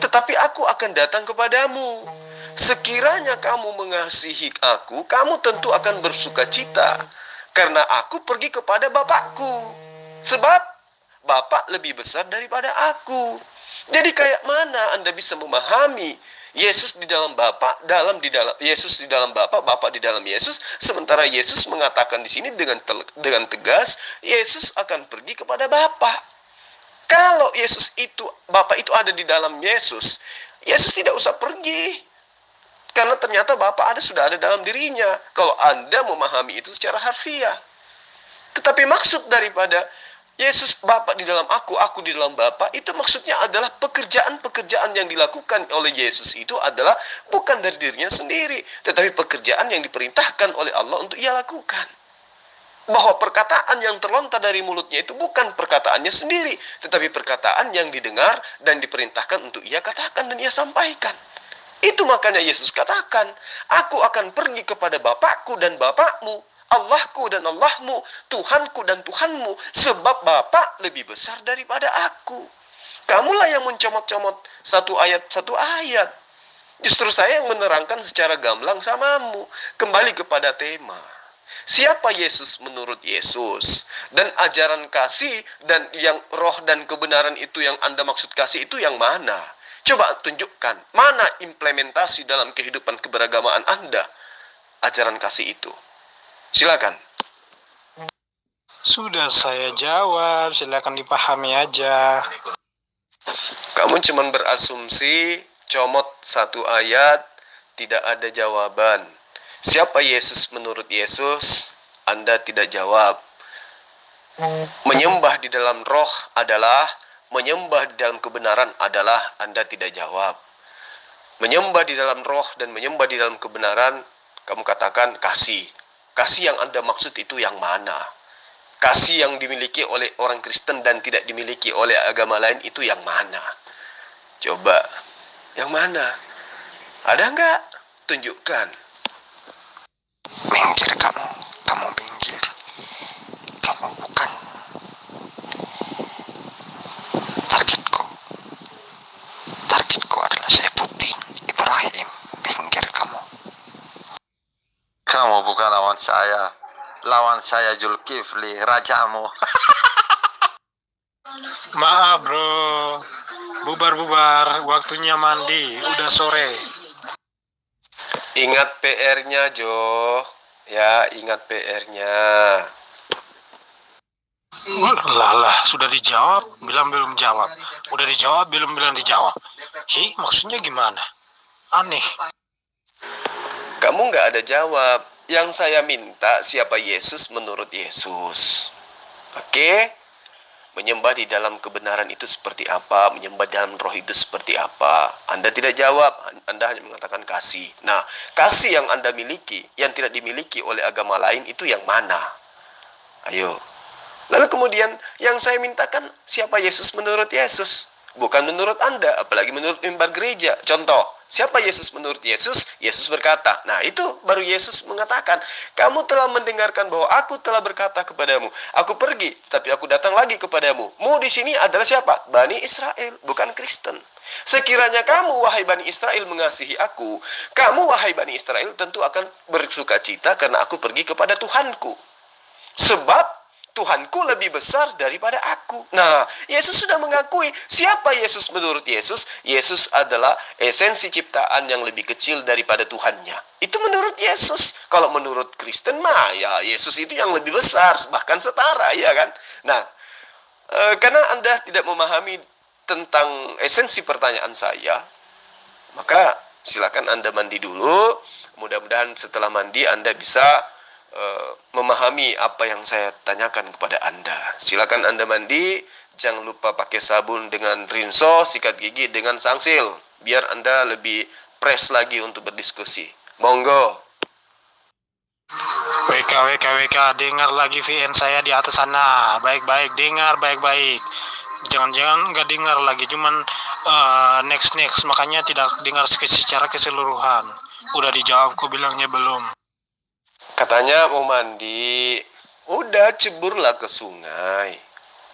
tetapi aku akan datang kepadamu. Sekiranya kamu mengasihi aku, kamu tentu akan bersuka cita, karena aku pergi kepada Bapakku. Sebab Bapak lebih besar daripada aku. Jadi kayak mana Anda bisa memahami Yesus di dalam Bapa, Yesus di dalam Bapa, Bapa di dalam Yesus, sementara Yesus mengatakan di sini dengan tegas, Yesus akan pergi kepada Bapa. Kalau Yesus itu, Bapa itu ada di dalam Yesus, Yesus tidak usah pergi. Karena ternyata Bapa sudah ada dalam dirinya. Kalau Anda memahami itu secara harfiah. Tetapi maksud daripada Yesus Bapa di dalam aku di dalam Bapa, itu maksudnya adalah pekerjaan-pekerjaan yang dilakukan oleh Yesus itu adalah bukan dari dirinya sendiri, tetapi pekerjaan yang diperintahkan oleh Allah untuk ia lakukan. Bahwa perkataan yang terlontar dari mulutnya itu bukan perkataannya sendiri, tetapi perkataan yang didengar dan diperintahkan untuk ia katakan dan ia sampaikan. Itu makanya Yesus katakan, aku akan pergi kepada Bapakku dan Bapakmu, Allahku dan Allahmu, Tuhanku dan Tuhanmu, sebab Bapa lebih besar daripada aku. Kamulah yang mencomot-comot satu ayat. Justru saya yang menerangkan secara gamblang samamu. Kembali kepada tema. Siapa Yesus menurut Yesus? Dan ajaran kasih dan yang roh dan kebenaran itu yang Anda maksud kasih itu yang mana? Coba tunjukkan, mana implementasi dalam kehidupan keberagamaan Anda ajaran kasih itu? Silakan. Sudah saya jawab, silakan dipahami aja. Kamu cuma berasumsi, comot satu ayat, tidak ada jawaban. Siapa Yesus menurut Yesus? Anda tidak jawab. Menyembah di dalam roh adalah, menyembah di dalam kebenaran adalah, Anda tidak jawab. Menyembah di dalam roh dan menyembah di dalam kebenaran, kamu katakan kasih. Kasih yang Anda maksud itu yang mana? Kasih yang dimiliki oleh orang Kristen dan tidak dimiliki oleh agama lain itu yang mana? Coba, yang mana? Ada nggak? Tunjukkan. Minggir kamu minggir. Kamu bukan targetku. Targetku adalah Saifuddin Ibrahim. Minggir kamu. Kamu bukan lawan saya. Lawan saya Zulkifli, rajamu. Maaf bro, bubar-bubar, waktunya mandi, udah sore. Ingat PR-nya, Jo. Ya, ingat PR-nya. Lah, sudah dijawab, bilang belum jawab. Udah dijawab, belum bilang dijawab. Maksudnya gimana? Aneh. Kamu nggak ada jawab. Yang saya minta siapa Yesus menurut Yesus. Oke? Menyembah di dalam kebenaran itu seperti apa? Menyembah dalam roh itu seperti apa? Anda tidak jawab. Anda hanya mengatakan kasih. Nah, kasih yang Anda miliki, yang tidak dimiliki oleh agama lain itu yang mana? Ayo. Lalu kemudian yang saya mintakan siapa Yesus menurut Yesus? Bukan menurut Anda, apalagi menurut mimbar gereja. Contoh, siapa Yesus menurut Yesus? Yesus berkata, nah itu baru Yesus mengatakan, kamu telah mendengarkan bahwa aku telah berkata kepadamu, aku pergi, tapi aku datang lagi kepadamu. Mu di sini adalah siapa? Bani Israel, bukan Kristen. Sekiranya kamu, wahai Bani Israel, mengasihi aku, kamu, wahai Bani Israel, tentu akan bersuka cita karena aku pergi kepada Tuhanku. Sebab Tuhanku lebih besar daripada aku. Nah, Yesus sudah mengakui siapa Yesus menurut Yesus. Yesus adalah esensi ciptaan yang lebih kecil daripada Tuhannya. Itu menurut Yesus. Kalau menurut Kristen mah ya Yesus itu yang lebih besar, bahkan setara, ya kan? Nah, karena Anda tidak memahami tentang esensi pertanyaan saya, maka silakan Anda mandi dulu. Mudah-mudahan setelah mandi Anda bisa memahami apa yang saya tanyakan kepada Anda. Silakan Anda mandi, jangan lupa pakai sabun dengan rinso, sikat gigi dengan sangsil, biar Anda lebih fresh lagi untuk berdiskusi. Monggo. WK, dengar lagi VN saya di atas sana. Baik-baik, dengar baik-baik. Jangan-jangan nggak dengar lagi, cuman next, makanya tidak dengar secara keseluruhan. Udah dijawab, kok bilangnya belum. Katanya mau mandi, udah ceburlah ke sungai.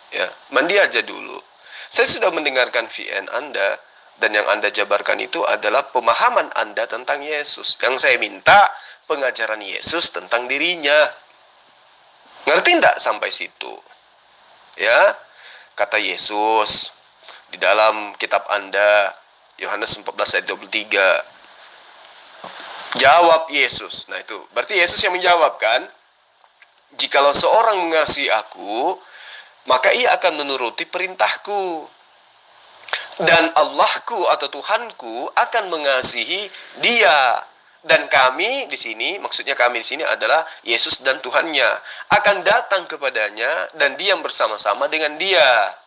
Ya, mandi aja dulu. Saya sudah mendengarkan VN Anda, dan yang Anda jabarkan itu adalah pemahaman Anda tentang Yesus. Yang saya minta, pengajaran Yesus tentang dirinya. Ngerti enggak sampai situ? Ya, kata Yesus di dalam kitab Anda, Yohanes 14 ayat 23. Jawab Yesus. Nah itu, berarti Yesus yang menjawab kan? Jikalau seorang mengasihi aku, maka ia akan menuruti perintahku. Dan Allahku atau Tuhanku akan mengasihi dia. Dan kami di sini, maksudnya kami di sini adalah Yesus dan Tuhannya, akan datang kepadanya dan diam bersama-sama dengan dia.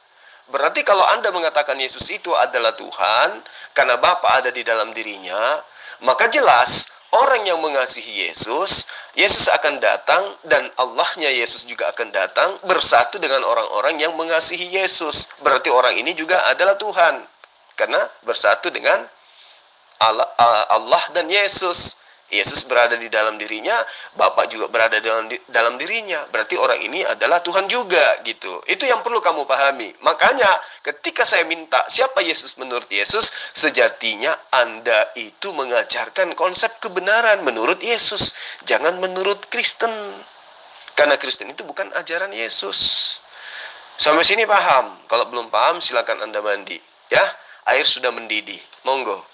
Berarti kalau Anda mengatakan Yesus itu adalah Tuhan, karena Bapa ada di dalam dirinya, maka jelas orang yang mengasihi Yesus, Yesus akan datang dan Allahnya Yesus juga akan datang bersatu dengan orang-orang yang mengasihi Yesus. Berarti orang ini juga adalah Tuhan. Karena bersatu dengan Allah dan Yesus. Yesus berada di dalam dirinya, Bapa juga berada dalam dirinya. Berarti orang ini adalah Tuhan juga gitu. Itu yang perlu kamu pahami. Makanya ketika saya minta siapa Yesus menurut Yesus, sejatinya Anda itu mengajarkan konsep kebenaran menurut Yesus, jangan menurut Kristen. Karena Kristen itu bukan ajaran Yesus. Sampai sini paham? Kalau belum paham silakan Anda mandi, ya. Air sudah mendidih. Monggo.